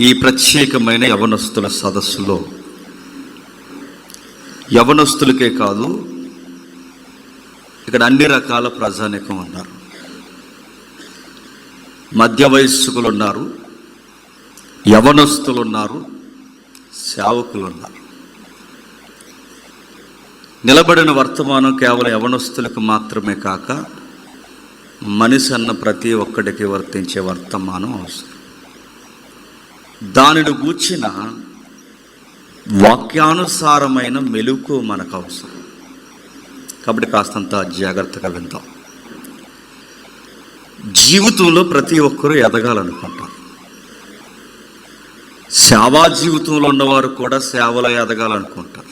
ఈ ప్రత్యేకమైన యవనస్తుల సదస్సులో యవనస్తులకే కాదు, ఇక్కడ అన్ని రకాల ప్రజానీకం ఉన్నారు. మధ్య వయస్కులు ఉన్నారు, యవనస్తులు ఉన్నారు, సేవకులు ఉన్నారు. నిలబడిన వర్తమానం కేవలం యవనస్తులకు మాత్రమే కాక మనిషి అన్న ప్రతి ఒక్కడికి వర్తించే వర్తమానం అవసరం. దానిని గూర్చిన వాక్యానుసారమైన మెలుకు మనకు అవసరం. కాబట్టి కాస్తంత జాగ్రత్తగా విందాం. జీవితంలో ప్రతి ఒక్కరూ ఎదగాలనుకుంటారు. సేవా జీవితంలో ఉన్నవారు కూడా సేవలో ఎదగాలనుకుంటారు.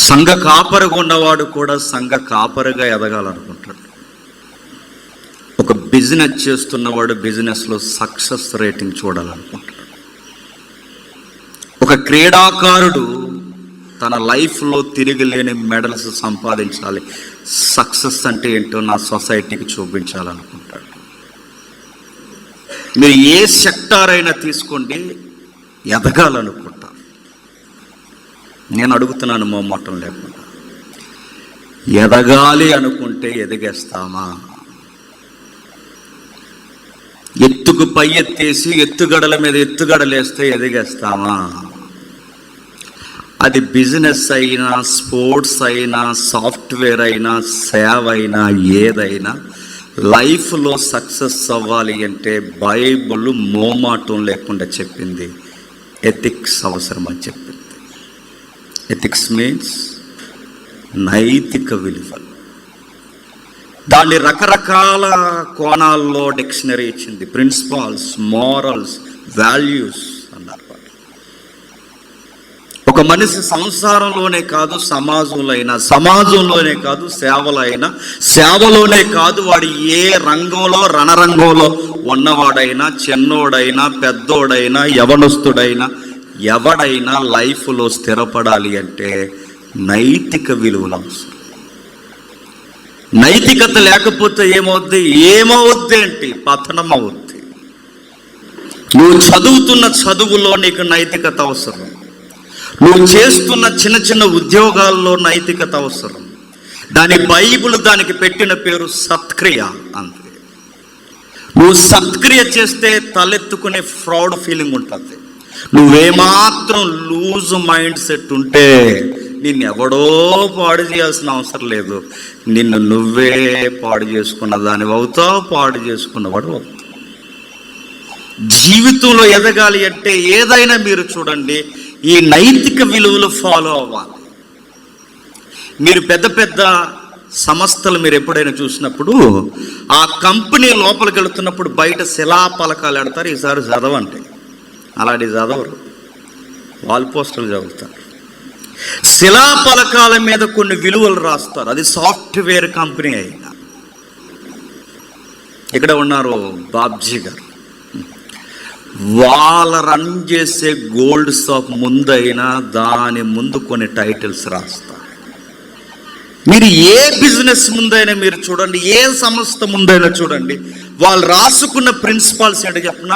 సంఘ కాపరిగా ఉన్నవాడు కూడా సంఘ కాపరిగా ఎదగాలనుకుంటాడు. ఒక బిజినెస్ చేస్తున్నవాడు బిజినెస్లో సక్సెస్ రేటింగ్ చూడాలనుకుంటాడు. ఒక క్రీడాకారుడు తన లైఫ్లో తిరిగిలేని మెడల్స్ సంపాదించాలి, సక్సెస్ అంటే ఏంటో నా సొసైటీకి చూపించాలనుకుంటాడు. మీరు ఏ సెక్టార్ అయినా తీసుకోండి, ఎదగాలనుకుంటారు. నేను అడుగుతున్నాను మొమ్మటం లేకుండా, ఎదగాలి అనుకుంటే ఎదిగేస్తామా? ఎత్తుకు పై ఎత్తేసి ఎత్తుగడల మీద ఎత్తుగడలేస్తే ఎదిగేస్తామా? అది బిజినెస్ అయినా, స్పోర్ట్స్ అయినా, సాఫ్ట్వేర్ అయినా, సేవ అయినా, ఏదైనా లైఫ్లో సక్సెస్ అవ్వాలి అంటే బైబిల్ మోమాటం లేకుండా చెప్పింది ఎథిక్స్ అవసరం అని చెప్పింది. ఎథిక్స్ మీన్స్ నైతిక విలువలు. దాన్ని రకరకాల కోణాల్లో డిక్షనరీ ఇచ్చింది. ప్రిన్సిపల్స్, మోరల్స్, వాల్యూస్ అన్నారు. ఒక మనిషి సంసారంలోనే కాదు సమాజంలో అయినా, సమాజంలోనే కాదు సేవలో అయినా, సేవలోనే కాదు వాడు ఏ రంగంలో రణరంగంలో ఉన్నవాడైనా, చిన్నోడైనా, పెద్దోడైనా, యవనస్తుడైనా, ఎవడైనా లైఫ్లో స్థిరపడాలి అంటే నైతిక విలువలు అవసరం. నైతికత లేకపోతే ఏమవుద్ది ఏంటి? పతనం అవుద్ది. నువ్వు చదువుతున్న చదువులో నీకు నైతికత అవసరం. నువ్వు చేస్తున్న చిన్న చిన్న ఉద్యోగాల్లో నైతికత అవసరం. బైబిల్ దానికి పెట్టిన పేరు సత్క్రియ అంతే. నువ్వు సత్క్రియ చేస్తే తలెత్తుకునే ఫ్రాడ్ ఫీలింగ్ ఉంటుంది. నువ్వేమాత్రం లూజ్ మైండ్ సెట్ ఉంటే నిన్నెవడో పాడు చేయాల్సిన అవసరం లేదు. నిన్ను నువ్వే పాడు చేసుకున్న దానివి అవుతావు, పాడు చేసుకున్నవాడు అవుతావు. జీవితంలో ఎదగాలి అంటే ఏదైనా మీరు చూడండి, ఈ నైతిక విలువలు ఫాలో అవ్వాలి. మీరు పెద్ద పెద్ద సంస్థలు మీరు ఎప్పుడైనా చూసినప్పుడు ఆ కంపెనీ లోపలికి వెళుతున్నప్పుడు బయట శిలాపలకాలు ఎడతారు, ఈసారి చదవంటే. అలాంటి చదవరు, వాల్ పోస్టర్లు చదువుతారు. శిలాపలకాల మీద కొన్ని విలువలు రాస్తారు. అది సాఫ్ట్వేర్ కంపెనీ అయినా. ఇక్కడ ఉన్నారు బాబ్జీ గారు, వాళ్ళ రన్ చేసే గోల్డ్ షాప్ ముందైనా దాని ముందు కొన్ని టైటిల్స్ రాస్తారు. మీరు ఏ బిజినెస్ ముందైనా మీరు చూడండి, ఏ సంస్థ ముందైనా చూడండి, వాళ్ళు రాసుకున్న ప్రిన్సిపల్స్ ఏంటో చెప్పిన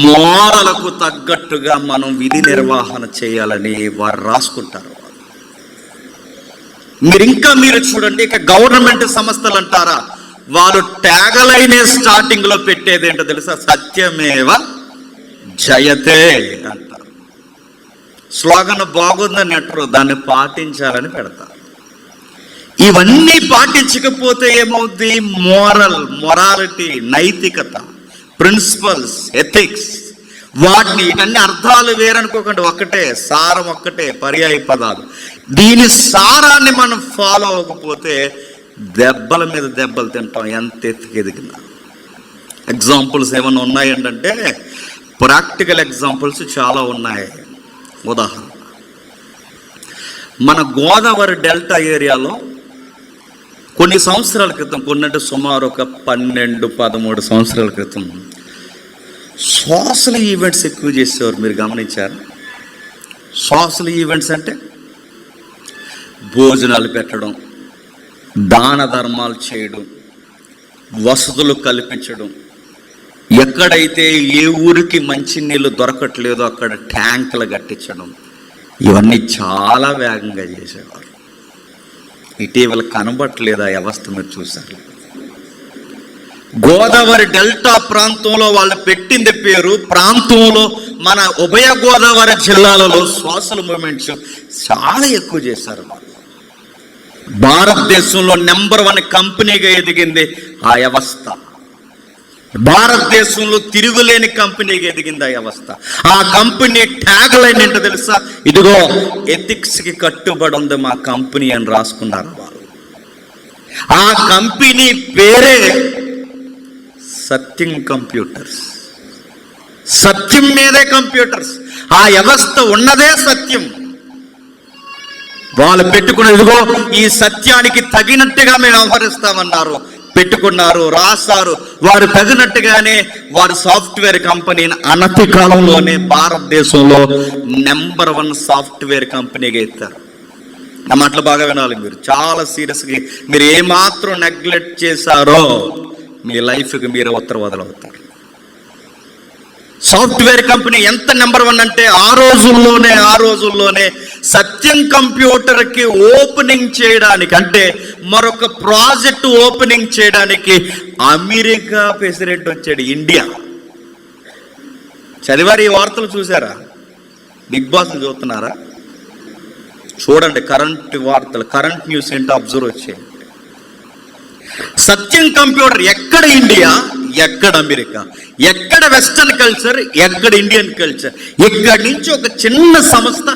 మోరలకు తగ్గట్టుగా మనం విధి నిర్వహణ చేయాలని వారు రాసుకుంటారు. మీరు చూడండి, ఇక గవర్నమెంట్ సంస్థలు అంటారా, వాళ్ళు ట్యాగలైనే స్టార్టింగ్ లో పెట్టేది ఏంటో తెలుసా? సత్యమేవ జయతే అంటారు. స్లోగన్ బాగుందని అంటారు, దాన్ని పాటించాలని పెడతారు. ఇవన్నీ పాటించకపోతే ఏమవుద్ది? మొరాలిటీ, నైతికత, ప్రిన్సిపల్స్, ఎథిక్స్, వాటిని ఇవన్నీ అర్థాలు వేరనుకోకండి, ఒక్కటే సారం, ఒక్కటే పర్యాయ పదాలు. దీని సారాన్ని మనం ఫాలో అవ్వకపోతే దెబ్బల మీద దెబ్బలు తింటాం, ఎంత ఎదిగినా. ఎగ్జాంపుల్స్ ఏమైనా ఉన్నాయంటే ప్రాక్టికల్ ఎగ్జాంపుల్స్ చాలా ఉన్నాయి. ఉదాహరణ, మన గోదావరి డెల్టా ఏరియాలో కొన్ని సంవత్సరాల క్రితం, కొన్నంటే సుమారు ఒక 12-13 సంవత్సరాల క్రితం సోషల్ ఈవెంట్స్ ఎక్కువ చేసేవారు. మీరు గమనించారు? సోషల్ ఈవెంట్స్ అంటే భోజనాలు పెట్టడం, దాన ధర్మాలు చేయడం, వసతులు కల్పించడం, ఎక్కడైతే ఏ ఊరికి మంచినీళ్ళు దొరకట్లేదో అక్కడ ట్యాంకులు కట్టించడం, ఇవన్నీ చాలా వేగంగా చేసేవారు. ఇటీవల కనబట్టలేదు ఆ వ్యవస్థ, మీరు చూశారు. గోదావరి డెల్టా ప్రాంతంలో వాళ్ళు పెట్టింది పేరు, ప్రాంతంలో మన ఉభయ గోదావరి జిల్లాలలో సోషల్ మూమెంట్స్ చాలా ఎక్కువ చేశారు. భారతదేశంలో నెంబర్ 1 కంపెనీగా ఎదిగింది ఆ వ్యవస్థ. భారతదేశంలో తిరుగులేని కంపెనీగా ఎదిగింది ఆ వ్యవస్థ. ఆ కంపెనీ ట్యాగ్ లైన్ ఏంటో తెలుసా? ఇదిగో ఎథిక్స్కి కట్టుబడి ఉంది మా కంపెనీ అని రాసుకున్నారు వాళ్ళు. ఆ కంపెనీ పేరే సత్యం కంప్యూటర్స్. సత్యం మీదే కంప్యూటర్స్. ఆ వ్యవస్థ ఉన్నదే సత్యం. వాళ్ళు పెట్టుకున్న ఇదిగో ఈ సత్యానికి తగినట్టుగా మేము వ్యవహరిస్తామన్నారు, పెట్టుకున్నారు, రాశారు. వారు తగినట్టుగానే వారు సాఫ్ట్వేర్ కంపెనీని అనతి కాలంలోనే భారతదేశంలో నెంబర్ 1 సాఫ్ట్వేర్ కంపెనీగా ఎత్తారు. నా మాటలు బాగా వినాలి మీరు, చాలా సీరియస్గా. మీరు ఏమాత్రం నెగ్లెక్ట్ చేశారో మీ లైఫ్కి మీరు ఉత్తరవాదులవుతారు. సాఫ్ట్వేర్ కంపెనీ ఎంత నెంబర్ 1 అంటే ఆ రోజుల్లోనే సత్యం కంప్యూటర్కి ఓపెనింగ్ చేయడానికి, అంటే మరొక ప్రాజెక్ట్ ఓపెనింగ్ చేయడానికి అమెరికా ప్రెసిడెంట్ వచ్చాడు. ఇండియా చదివారు? ఈ వార్తలు చూసారా? బిగ్ బాస్ చూస్తున్నారా? చూడండి కరెంట్ వార్తలు, కరెంట్ న్యూస్ ఏంటో అబ్జర్వ్ వచ్చాయి. సత్యం కంప్యూటర్ ఎక్కడ ఇండియా, ఎక్కడ అమెరికా, ఎక్కడ వెస్టర్న్ కల్చర్, ఎక్కడ ఇండియన్ కల్చర్. ఇక్కడి నుంచి ఒక చిన్న సంస్థ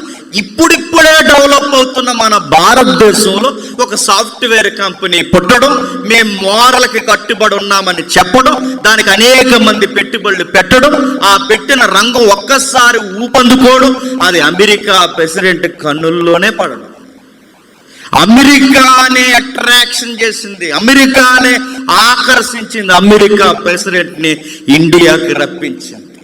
ఇప్పుడిప్పుడే డెవలప్ అవుతున్న మన భారతదేశంలో ఒక సాఫ్ట్వేర్ కంపెనీ పుట్టడం, మేము మోరల్కి కట్టుబడి ఉన్నామని చెప్పడం, దానికి అనేక మంది పెట్టుబడులు పెట్టడం, ఆ పెట్టిన రంగం ఒక్కసారి ఊపందుకోవడం, అది అమెరికా ప్రెసిడెంట్ కన్నుల్లోనే పడడం. అమెరికానే అట్రాక్షన్ చేసింది, అమెరికానే ఆకర్షించింది, అమెరికా ప్రెసిడెంట్ని ఇండియాకి రప్పించింది.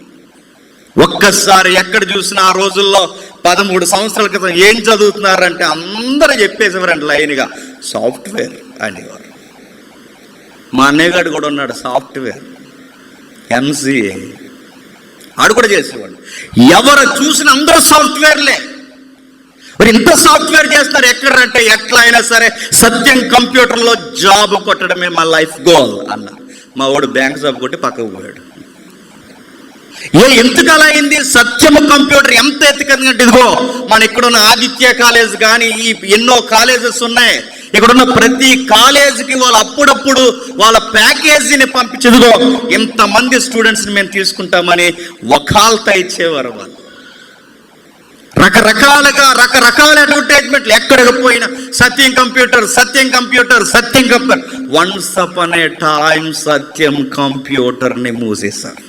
ఒక్కసారి ఎక్కడ చూసినా ఆ రోజుల్లో 13 సంవత్సరాల క్రితం ఏం చదువుతున్నారంటే అందరూ చెప్పేసేవారండి లైన్గా సాఫ్ట్వేర్ అనేవారు. మా అన్నయ్యగాడు కూడా ఉన్నాడు సాఫ్ట్వేర్, MCA, ఆడు కూడా చేసేవాడు. ఎవరు చూసిన అందరూ సాఫ్ట్వేర్లే. మరి ఇంత సాఫ్ట్వేర్ చేస్తారు ఎక్కడంటే ఎట్లా అయినా సరే సత్యం కంప్యూటర్లో జాబ్ కొట్టడమే మా లైఫ్ గోల్ అన్నారు. మా వాడు బ్యాంక్ జాబ్ కొట్టి పక్కకు పోయాడు. ఎంతకాలం అయింది? సత్యము కంప్యూటర్ ఎంత ఎత్తుకంటే ఇదిగో మన ఇక్కడున్న ఆదిత్య కాలేజ్ కానీ ఈ ఎన్నో కాలేజెస్ ఉన్నాయి. ఇక్కడున్న ప్రతి కాలేజీకి వాళ్ళు అప్పుడప్పుడు వాళ్ళ ప్యాకేజీని పంపించేదిగో ఇంతమంది స్టూడెంట్స్ని మేము తీసుకుంటామని వకాల్తా ఇచ్చేవారు వాళ్ళు. రకరకాల అడ్వర్టైజ్మెంట్లు ఎక్కడికి పోయినా Satyam computer, Satyam computer, Satyam computer. Once upon a time Satyam కంప్యూటర్ని మూసేశారు.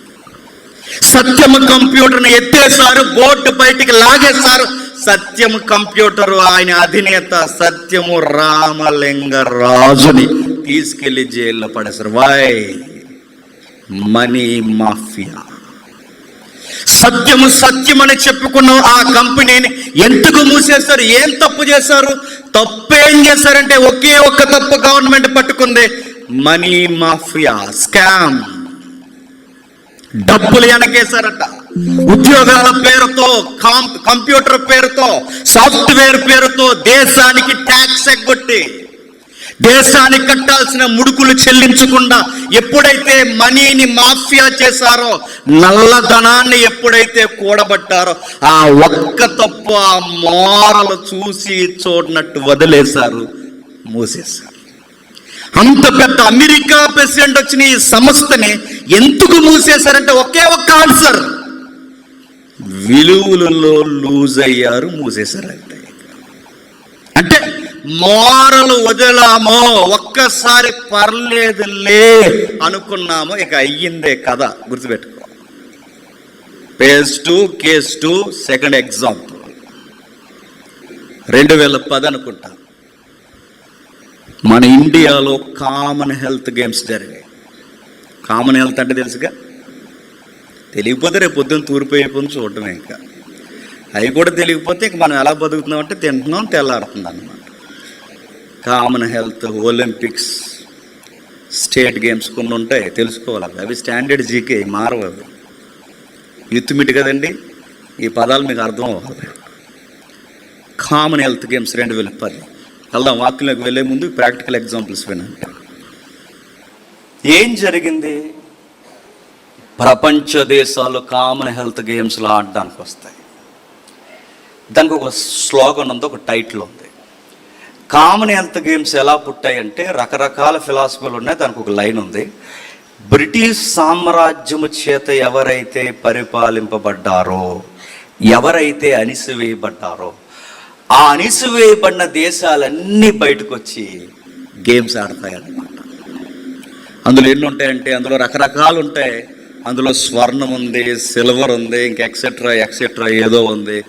సత్యం కంప్యూటర్ని ఎత్తేసారు, బోర్డు బయటికి లాగేశారు. సత్యం కంప్యూటర్ ఆయన అధినేత సత్యము రామలింగరాజుని తీసుకెళ్లి జైల్లో పడేశారు. వై? Money mafia. సత్యమని చెప్పుకున్న ఆ కంపెనీని ఎందుకు మూసేశారు? ఏం తప్పు చేశారు? తప్పేం చేశారంటే ఒకే ఒక్క తప్పు గవర్నమెంట్ పట్టుకుంది, మనీ మాఫియా, స్కామ్. డబ్బులు వెనకేశారట. ఉద్యోగాల పేరుతో, కంప్యూటర్ పేరుతో, సాఫ్ట్వేర్ పేరుతో దేశానికి ట్యాక్స్ ఎగ్గొట్టి, దేశానికి కట్టాల్సిన ముడుకులు చెల్లించకుండా ఎప్పుడైతే మనీని మాఫియా చేశారో, నల్లధనాన్ని ఎప్పుడైతే కూడబట్టారో, ఆ ఒక్క తప్పు ఆ మోరలు చూసి చూడనట్టు వదిలేశారు, మూసేశారు. అంత పెద్ద అమెరికా ప్రెసిడెంట్ వచ్చిన ఈ సంస్థని ఎందుకు మూసేశారంటే ఒకే ఒక్క ఆన్సర్, విలువలలో లూజ్ అయ్యారు, మూసేశారంటే. అంటే మోరలు వదిలామో, ఒక్కసారి పర్లేదులే అనుకున్నామో, ఇక అయ్యిందే కదా. గుర్తుపెట్టుకో. పేజ్ 2 కేస్ 2 సెకండ్ ఎగ్జాంపుల్ 2010 అనుకుంటా మన ఇండియాలో కామన్ హెల్త్ గేమ్స్ జరిగాయి. కామన్ హెల్త్ అంటే తెలుసుగా, తెలియకపోతే రేపు పొద్దున్న తూర్పు అయిపోయింది చూడటమే. ఇంకా అవి కూడా తెలియకపోతే ఇంక మనం ఎలా బతుకుతున్నాం అంటే తింటున్నాం, తెల్లారుతుంది అన్నమాట. Common health Olympics state games కొన్ని ఉంటాయి, తెలుసుకోవాలి. అవి స్టాండర్డ్ జీకే, మారవు. అవి యూత్ మీట్ కదండి, ఈ పదాలు మీకు అర్థం అవ్వాలి. Commonwealth games 2010. వెళ్దాం, వాక్యంలోకి వెళ్ళే ముందు ప్రాక్టికల్ ఎగ్జాంపుల్స్ వినండి. ఏం జరిగింది? ప్రపంచ దేశాలు కామన్వెల్త్ గేమ్స్లో ఆడడానికి వస్తాయి. దానికి ఒక స్లోగన్ ఉంది, ఒక టైటిల్ ఉంది. కామన్వెల్త్ గేమ్స్ ఎలా పుట్టాయంటే రకరకాల ఫిలాసఫీలు ఉన్నాయి. దానికి ఒక లైన్ ఉంది. బ్రిటిష్ సామ్రాజ్యము చేత ఎవరైతే పరిపాలింపబడ్డారో, ఎవరైతే అణిసివేయబడ్డారో, ఆ అణిసివేయబడిన దేశాలన్నీ బయటకు వచ్చి గేమ్స్ ఆడతాయి అన్నమాట. అందులో ఎన్ని ఉంటాయంటే, అందులో రకరకాలు ఉంటాయి. అందులో స్వర్ణం ఉంది, సిల్వర్ ఉంది, ఇంక ఎక్సెట్రా ఎక్సెట్రా ఏదో ఉంది.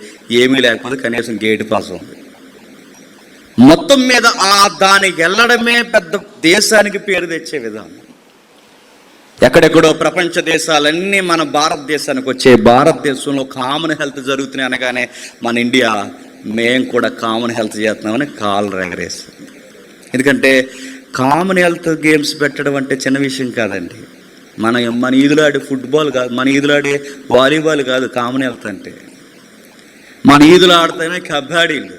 ఏమీ లేకపోతే కనీసం గేట్ పాస్ ఉంది. మొత్తం మీద దానికి వెళ్ళడమే పెద్ద దేశానికి పేరు తెచ్చే విధానం. ఎక్కడెక్కడో ప్రపంచ దేశాలన్నీ మన భారతదేశానికి వచ్చే, భారతదేశంలో కామన్ హెల్త్ జరుగుతున్నాయి అనగానే మన ఇండియా మేము కూడా కామన్ హెల్త్ చేస్తున్నామని కాళ్ళు ఎగరేస్తుంది. ఎందుకంటే కామన్ హెల్త్ గేమ్స్ పెట్టడం అంటే చిన్న విషయం కాదండి. మన ఈదులాడే ఫుట్బాల్ కాదు, మన ఈదులాడే వాలీబాల్ కాదు కామన్ హెల్త్ అంటే. మన ఈదులు ఆడితేనే కబడ్డీలు,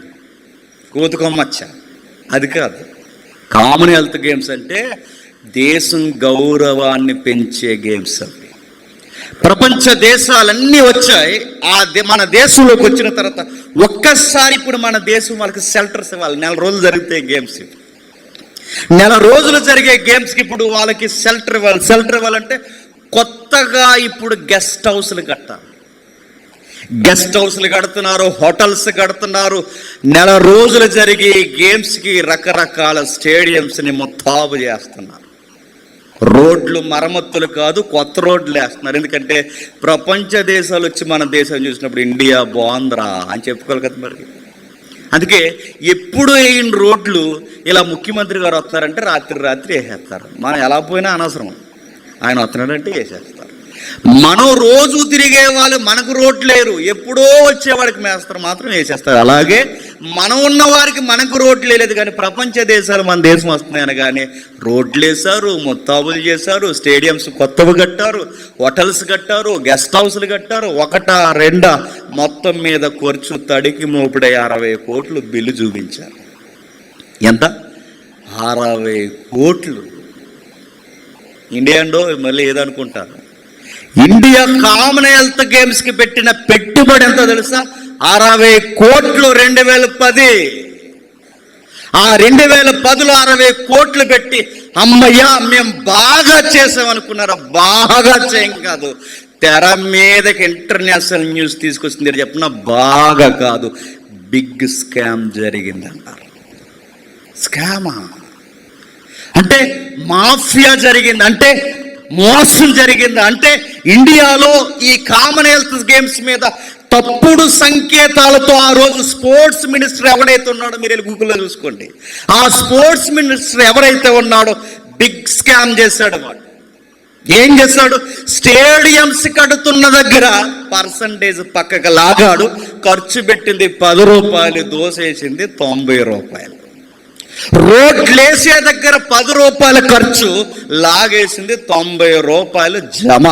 కోతుకొమ్మచ్చ, అది కాదు. కామన్ హెల్త్ గేమ్స్ అంటే దేశం గౌరవాన్ని పెంచే గేమ్స్ అవి. ప్రపంచ దేశాలన్నీ వచ్చాయి. మన దేశంలోకి వచ్చిన తర్వాత ఒక్కసారి ఇప్పుడు మన దేశం వాళ్ళకి షెల్టర్స్ ఇవ్వాలి. 4 రోజులు జరుగుతాయి గేమ్స్. 4 రోజులు జరిగే గేమ్స్కి ఇప్పుడు వాళ్ళకి షెల్టర్ ఇవ్వాలి. షెల్టర్ ఇవ్వాలంటే కొత్తగా ఇప్పుడు గెస్ట్ హౌస్లు కట్టాలి. గెస్ట్ హౌస్లు కడుతున్నారు, హోటల్స్ కడుతున్నారు. 4 రోజులు జరిగే గేమ్స్కి రకరకాల స్టేడియంస్ని మొత్తాబు చేస్తున్నారు. రోడ్లు మరమ్మతులు కాదు, కొత్త రోడ్లు వేస్తున్నారు. ఎందుకంటే ప్రపంచ దేశాలు వచ్చి మన దేశం చూసినప్పుడు ఇండియా బాగుందిరా అని చెప్పుకోవాలి కదా మరి. అందుకే ఎప్పుడు వేయిన రోడ్లు ఇలా ముఖ్యమంత్రి గారు వస్తారంటే రాత్రి వేసేస్తారు. మనం ఎలా పోయినా అనవసరం, ఆయన వస్తున్నాడంటే వేసేస్తారు. మనం రోజు తిరిగే వాళ్ళు మనకు రోడ్లు లేరు, ఎప్పుడో వచ్చేవాడికి మేస్తారు మాత్రం వేసేస్తారు. అలాగే మనం ఉన్న వారికి మనకు రోడ్లు లేదు. కానీ ప్రపంచ దేశాలు మన దేశం వస్తున్నాయి అనగానే రోడ్లు వేశారు, మొత్తాబులు చేశారు, స్టేడియంస్ కొత్తవి కట్టారు, హోటల్స్ కట్టారు, గెస్ట్ హౌస్లు కట్టారు. 1, 2 మొత్తం మీద ఖర్చు తడికి మోపుడై 60 కోట్లు బిల్లు చూపించారు. ఎంత? 60 కోట్లు. ఇండియా అండో మళ్ళీ ఏదనుకుంటారు. ఇండియా కామన్వెల్త్ గేమ్స్కి పెట్టిన పెట్టుబడి ఎంతో తెలుసా? 60 కోట్లు 2010. ఆ 2010లో 60 కోట్లు పెట్టి అమ్మయ్యా మేము బాగా చేసామనుకున్నారా? బాగా చేయం కాదు, తెర మీదకి ఇంటర్నేషనల్ న్యూస్ తీసుకొచ్చింది చెప్పిన బాగా కాదు, బిగ్ స్కామ్ జరిగింది అన్నారు. స్కామా అంటే మాఫియా జరిగింది, అంటే మోసం జరిగింది. అంటే ఇండియాలో ఈ కామన్వెల్త్ గేమ్స్ మీద తప్పుడు సంకేతాలతో ఆ రోజు స్పోర్ట్స్ మినిస్టర్ ఎవరైతే ఉన్నాడో మీరు వెళ్ళి గూగుల్లో చూసుకోండి. ఆ స్పోర్ట్స్ మినిస్టర్ ఎవరైతే ఉన్నాడో బిగ్ స్కామ్ చేశాడు. వాడు ఏం చేశాడు? స్టేడియంస్ కడుతున్న దగ్గర పర్సంటేజ్ పక్కకు లాగాడు. ఖర్చు పెట్టింది 10 రూపాయలు, దోసేసింది 90 రూపాయలు. రోడ్లేసే దగ్గర 10 రూపాయల ఖర్చు, లాగేసింది 90 రూపాయలు జమ.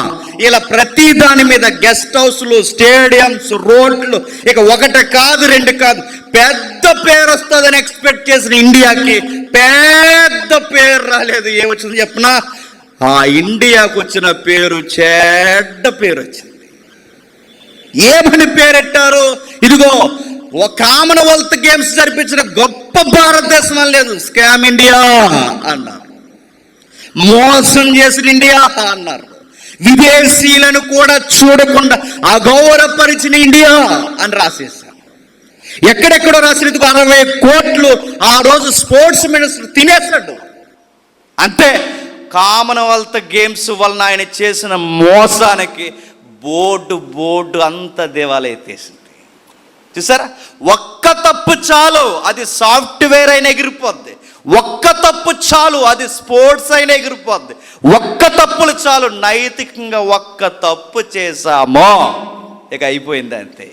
ఇలా ప్రతి దాని మీద గెస్ట్ హౌస్లు, స్టేడియంస్, రోడ్లు, ఇక 1 కాదు 2 కాదు, పెద్ద పేరు వస్తుందని ఎక్స్పెక్ట్ చేసిన ఇండియాకి పెద్ద పేరు రాలేదు. ఏమొచ్చింది చెప్పనా? ఆ ఇండియాకు వచ్చిన పేరు చెడ్డ పేరు వచ్చింది. ఏమని పేరెట్టారు? ఇదిగో కామన్వెల్త్ గేమ్స్ జరిపించిన గొప్ప భారతదేశం అని లేదు, స్కామ్ ఇండియా అన్నారు. మోసం చేసిన ఇండియా అన్నారు. విదేశీయులను కూడా చూడకుండా అగౌరవపరిచిన ఇండియా అని రాసేశారు. ఎక్కడెక్కడో రాసినందుకు 60 కోట్లు ఆ రోజు స్పోర్ట్స్ మినిస్టర్ తినేశాడు. అంతే. కామన్వెల్త్ గేమ్స్ వలన ఆయన చేసిన మోసానికి బోర్డు అంత దేవాలయ ఎత్తేసింది. చూసారా? ఒక్క తప్పు చాలు, అది సాఫ్ట్వేర్ అయినా ఎగిరిపోద్ది. ఒక్క తప్పు చాలు, అది స్పోర్ట్స్ అయినా ఎగిరిపోద్ది. ఒక్క తప్పులు చాలు. నైతికంగా ఒక్క తప్పు చేశామో ఇక అయిపోయింది అంతే.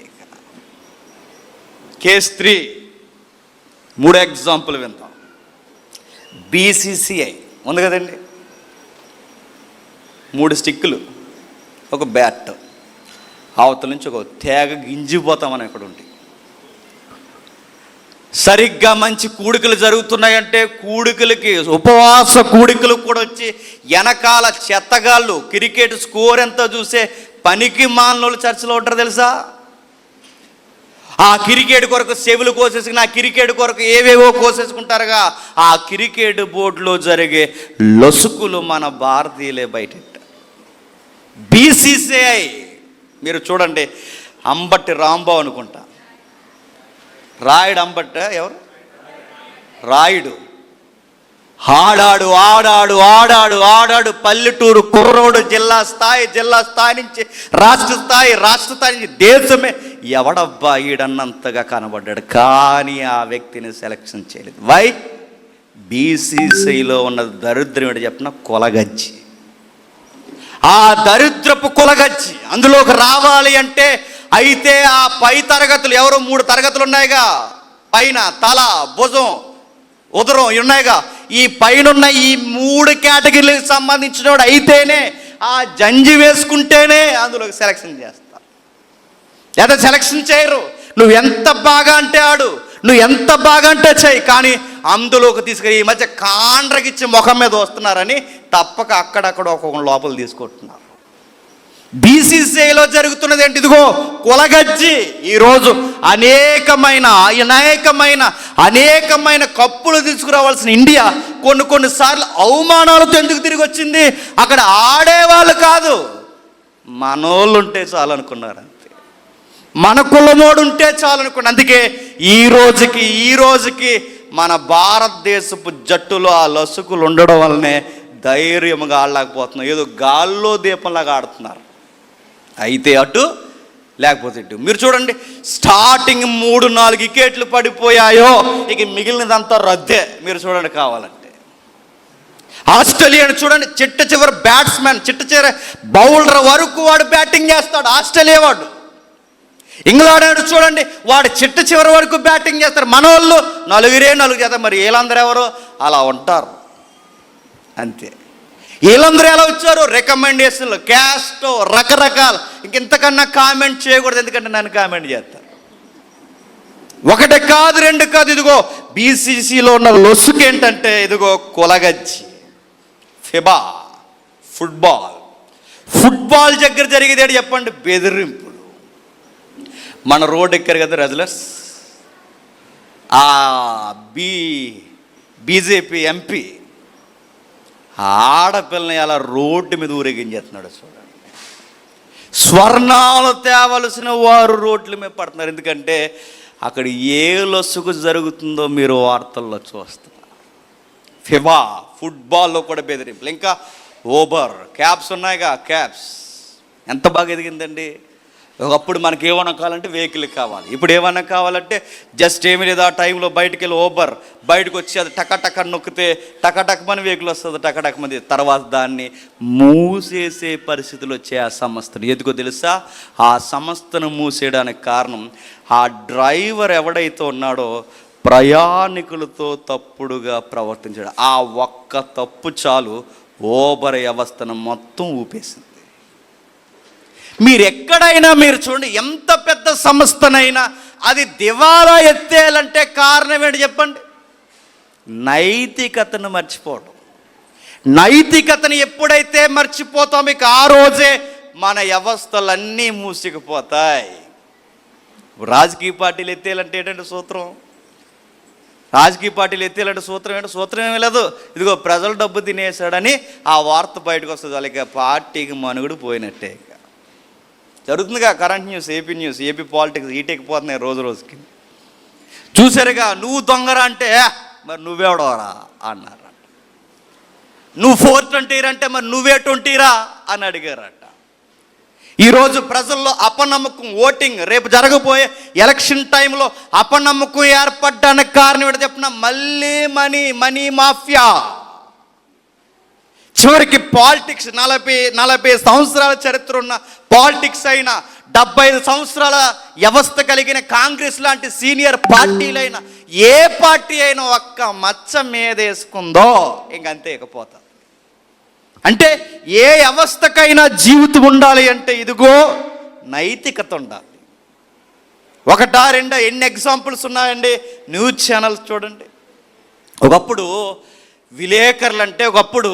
కేస్ 3 3 ఎగ్జాంపుల్ విందాం. BCCI ఉంది కదండి, 3 స్టిక్కులు, ఒక బ్యాట్, అవతల నుంచి ఒక తేగ గింజిపోతామని ఇక్కడ ఉండి. సరిగ్గా మంచి కూడికలు జరుగుతున్నాయంటే కూడికలకి ఉపవాస కూడికలు కూడా వచ్చి వెనకాల చెత్తగాళ్ళు క్రికెట్ స్కోర్ ఎంతో చూసే పనికి మానవులు చర్చలో ఉంటారు తెలుసా. ఆ క్రికెట్ కొరకు చెవులు కోసేసుకుని, ఆ క్రికెట్ కొరకు ఏవేవో కోసేసుకుంటారుగా. ఆ క్రికెట్ బోర్డులో జరిగే లొసుకులు మన భారతీయులే బయట. బీసీసీఐ మీరు చూడండి, అంబట్టి రాంబాబు అనుకుంటా, రాయుడు అంబట్ట ఎవరు, రాయుడు ఆడాడు ఆడాడు ఆడాడు ఆడాడు పల్లెటూరు కుర్రోడు, జిల్లా స్థాయి నుంచి రాష్ట్ర స్థాయి నుంచి దేశమే, ఎవడబ్బా ఈడన్నంతగా కనబడ్డాడు. కానీ ఆ వ్యక్తిని సెలక్షన్ చేయలేదు. వై? బీసీసీలో ఉన్న దరిద్రం ఏంటి చెప్పిన, కొలగజ్జి. ఆ దరిద్రపు కొలగజ్జి అందులోకి రావాలి అంటే, అయితే ఆ పై తరగతులు ఎవరో 3 తరగతులు ఉన్నాయిగా, పైన తల, భుజం, ఉదరం ఉన్నాయిగా. ఈ పైనున్న ఈ 3 కేటగిరీలకు సంబంధించిన వాడు అయితేనే, ఆ జంజి వేసుకుంటేనే అందులోకి సెలక్షన్ చేస్తారు. లేదా సెలక్షన్ చేయరు. నువ్వు ఎంత బాగా అంటే ఆడు, నువ్వు ఎంత బాగా అంటే చెయ్యి, కానీ అందులోకి తీసుకెళ్ళి ఈ మధ్య కాండ్రకిచ్చి ముఖం మీద వస్తున్నారని తప్పక అక్కడక్కడ ఒక్కొక్క లోపల తీసుకుంటున్నారు. బీసీసీఐలో జరుగుతున్నది ఏంటి? ఇదిగో కొలగజ్జి. ఈరోజు అనేకమైన కప్పులు తీసుకురావాల్సిన ఇండియా కొన్నిసార్లు అవమానాలతో ఎందుకు తిరిగి వచ్చింది? అక్కడ ఆడేవాళ్ళు కాదు, మనోళ్ళు ఉంటే చాలు అనుకున్నారు అంతే, మన కులమోడు ఉంటే చాలు అనుకున్నారు. అందుకే ఈ రోజుకి మన భారతదేశపు జట్టులో ఆ లసుకులు ఉండడం వల్లనే ధైర్యంగా ఆడలేకపోతున్నాం. ఏదో గాల్లో దీపంలాగా ఆడుతున్నారు, అయితే అటు లేకపోతే ఇటు. మీరు చూడండి, స్టార్టింగ్ 3-4 వికెట్లు పడిపోయాయో, ఇక మిగిలినదంతా రద్దే. మీరు చూడండి కావాలంటే. ఆస్ట్రేలియాను చూడండి, చిట్ట చివరి బ్యాట్స్మెన్, చిట్ట చివరి బౌలర్ వరకు వాడు బ్యాటింగ్ చేస్తాడు, ఆస్ట్రేలియా వాడు. ఇంగ్లాండ్ చూడండి, వాడు చిట్ట చివరి వరకు బ్యాటింగ్ చేస్తారు. మన వాళ్ళు 4 చేస్తారు. మరి వీళ్ళందరూ ఎవరు అలా ఉంటారు అంతే. వీళ్ళందరూ ఎలా వచ్చారు? రికమెండేషన్లు, క్యాస్ట్, రకరకాల. ఇంతకన్నా కామెంట్ చేయకూడదు, ఎందుకంటే నన్ను కామెంట్ చేస్తారు. 1 కాదు 2 కాదు. ఇదిగో బీసీసీలో ఉన్న లొసుకు ఏంటంటే, ఇదిగో కొలగజ్జి. ఫిబా ఫుట్బాల్ దగ్గర జరిగేది చెప్పండి, బెదిరింపులు. మన రోడ్ ఎక్కారు కదా రెజ్లర్స్, ఆ బీజేపీ ఎంపీ ఆడపిల్లని అలా రోడ్డు మీద ఊరేగించేస్తున్నాడు. చూడండి, స్వర్ణాలు తేవలసిన వారు రోడ్ల మీద పడుతున్నారు. ఎందుకంటే అక్కడ ఏ లొసుగు జరుగుతుందో మీరు వార్తల్లో చూస్తున్నారు. ఫిబా ఫుట్బాల్లో కూడా బెదిరింపులు. ఇంకా ఓబర్ క్యాబ్స్ ఉన్నాయిగా, క్యాబ్స్ ఎంత బాగా ఎదిగిందండి. ఒకప్పుడు మనకి ఏమన్నా కావాలంటే వెహికల్ కావాలి, ఇప్పుడు ఏమన్నా కావాలంటే జస్ట్ ఏమీ లేదు, ఆ టైంలో బయటికి వెళ్ళి ఓబర్ బయటకు వచ్చి అది టక నొక్కితే టకమని వెహికల్ వస్తుంది, టకమంది. తర్వాత దాన్ని మూసేసే పరిస్థితులు వచ్చాయి ఆ సంస్థను. ఎందుకో తెలుసా? ఆ సంస్థను మూసేయడానికి కారణం, ఆ డ్రైవర్ ఎవడైతే ఉన్నాడో ప్రయాణికులతో తప్పుడుగా ప్రవర్తించాడు. ఆ ఒక్క తప్పు చాలు ఓబర్ వ్యవస్థను మొత్తం ఊపేసింది. మీరు ఎక్కడైనా మీరు చూడండి, ఎంత పెద్ద సంస్థనైనా అది దివాలా ఎత్తేయాలంటే కారణం ఏంటి చెప్పండి? నైతికతను మర్చిపోవడం. నైతికతను ఎప్పుడైతే మర్చిపోతామో ఇక ఆ రోజే మన వ్యవస్థలన్నీ మూసుకుపోతాయి. రాజకీయ పార్టీలు ఎత్తేయాలంటే ఏంటంటే సూత్రం, రాజకీయ పార్టీలు ఎత్తేయాలంటే సూత్రం ఏమీ లేదు. ఇదిగో ప్రజలు డబ్బు తినేసాడని ఆ వార్త బయటకు వస్తుంది, వాళ్ళకి పార్టీకి మనుగుడు పోయినట్టే. జరుగుతుందిగా కరెంట్ న్యూస్, ఏపీ పాలిటిక్స్ ఈటెక్కిపోతున్నాయి రోజుకి. చూసారుగా, నువ్వు దొంగరా అంటే మరి నువ్వెవడోరా అన్నారట. నువ్వు 420 అంటే మరి నువ్వే 20రా అని అడిగారట. ఈరోజు ప్రజల్లో అపనమ్మకం, ఓటింగ్ రేపు జరగబోయే ఎలక్షన్ టైంలో అపనమ్మకం ఏర్పడడానికి కారణం ఏంటో చెప్పిన, మళ్ళీ మనీ మాఫియా. చివరికి పాలిటిక్స్ 40 సంవత్సరాల చరిత్ర ఉన్న పాలిటిక్స్ అయినా, 75 సంవత్సరాల వ్యవస్థ కలిగిన కాంగ్రెస్ లాంటి సీనియర్ పార్టీలైనా, ఏ పార్టీ అయినా ఒక్క మచ్చ మీద వేసుకుందో ఇంకంతే ఇకపోతుంది. అంటే ఏ వ్యవస్థకైనా జీవితం ఉండాలి అంటే ఇదిగో నైతికత ఉండాలి. ఒకటా రెండా ఎన్ని ఎగ్జాంపుల్స్ ఉన్నాయండి. న్యూస్ ఛానల్స్ చూడండి. ఒకప్పుడు విలేకరులు అంటే, ఒకప్పుడు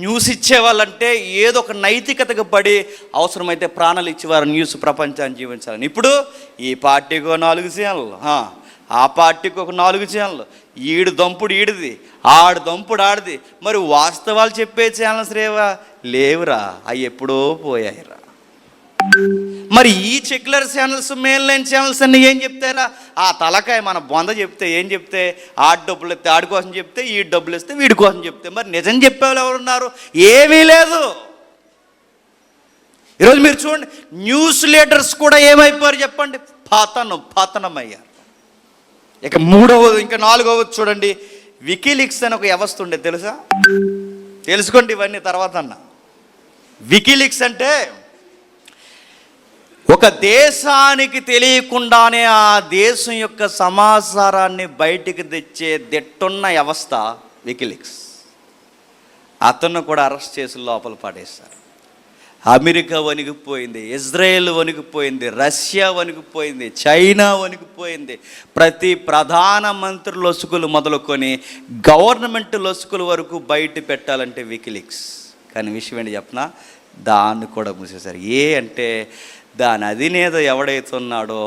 న్యూస్ ఇచ్చేవాళ్ళంటే ఏదో ఒక నైతికతకు పడి అవసరమైతే ప్రాణాలు ఇచ్చేవారు న్యూస్ ప్రపంచాన్ని జీవించాలని. ఇప్పుడు ఈ పార్టీకి 4 ఛానళ్ళు, ఆ పార్టీకి ఒక 4 ఛానళ్ళు, ఈడు దంపుడు ఈడిది, ఆడు దంపుడు ఆడిది. మరి వాస్తవాలు చెప్పే ఛానల్స్ లేవురా, అవి ఎప్పుడో పోయాయిరా. మరి ఈ secular channels, main line channels అన్నీ ఏం చెప్తారా? ఆ తలకాయ మన బొంద చెప్తే ఏం చెప్తే, ఆడి డబ్బులు ఇస్తే ఆడి కోసం చెప్తే, ఈ డబ్బులు ఇస్తే వీడి కోసం చెప్తే, మరి నిజం చెప్పేవాళ్ళు ఎవరున్నారు? ఏమీ లేదు. ఈరోజు మీరు చూడండి, న్యూస్ లీడర్స్ కూడా ఏమైపోయారు చెప్పండి? పతనమయ్యారు. ఇక ఇంకా 4వది చూడండి, వికీలీక్స్ అని ఒక వ్యవస్థ ఉండే, తెలుసా? తెలుసుకోండి ఇవన్నీ తర్వాత అన్న. వికీలీక్స్ అంటే ఒక దేశానికి తెలియకుండానే ఆ దేశం యొక్క సమాచారాన్ని బయటికి తెచ్చే దిట్టున్న వ్యవస్థ వికీలీక్స్. అతను కూడా అరెస్ట్ చేసి లోపల పడేశారు. అమెరికా వణికిపోయింది, ఇజ్రాయెల్ వణికిపోయింది, రష్యా వణికిపోయింది, చైనా వణికిపోయింది. ప్రతి ప్రధానమంత్రి లొసుకులు మొదలుకొని గవర్నమెంట్ లొసుకుల వరకు బయట పెట్టాలంటే వికీలీక్స్. కానీ విషయం ఏంటి చెప్పనా? దాన్ని కూడా మూసేశారు. అంటే దాని అధినేత ఎవడైతే ఉన్నాడో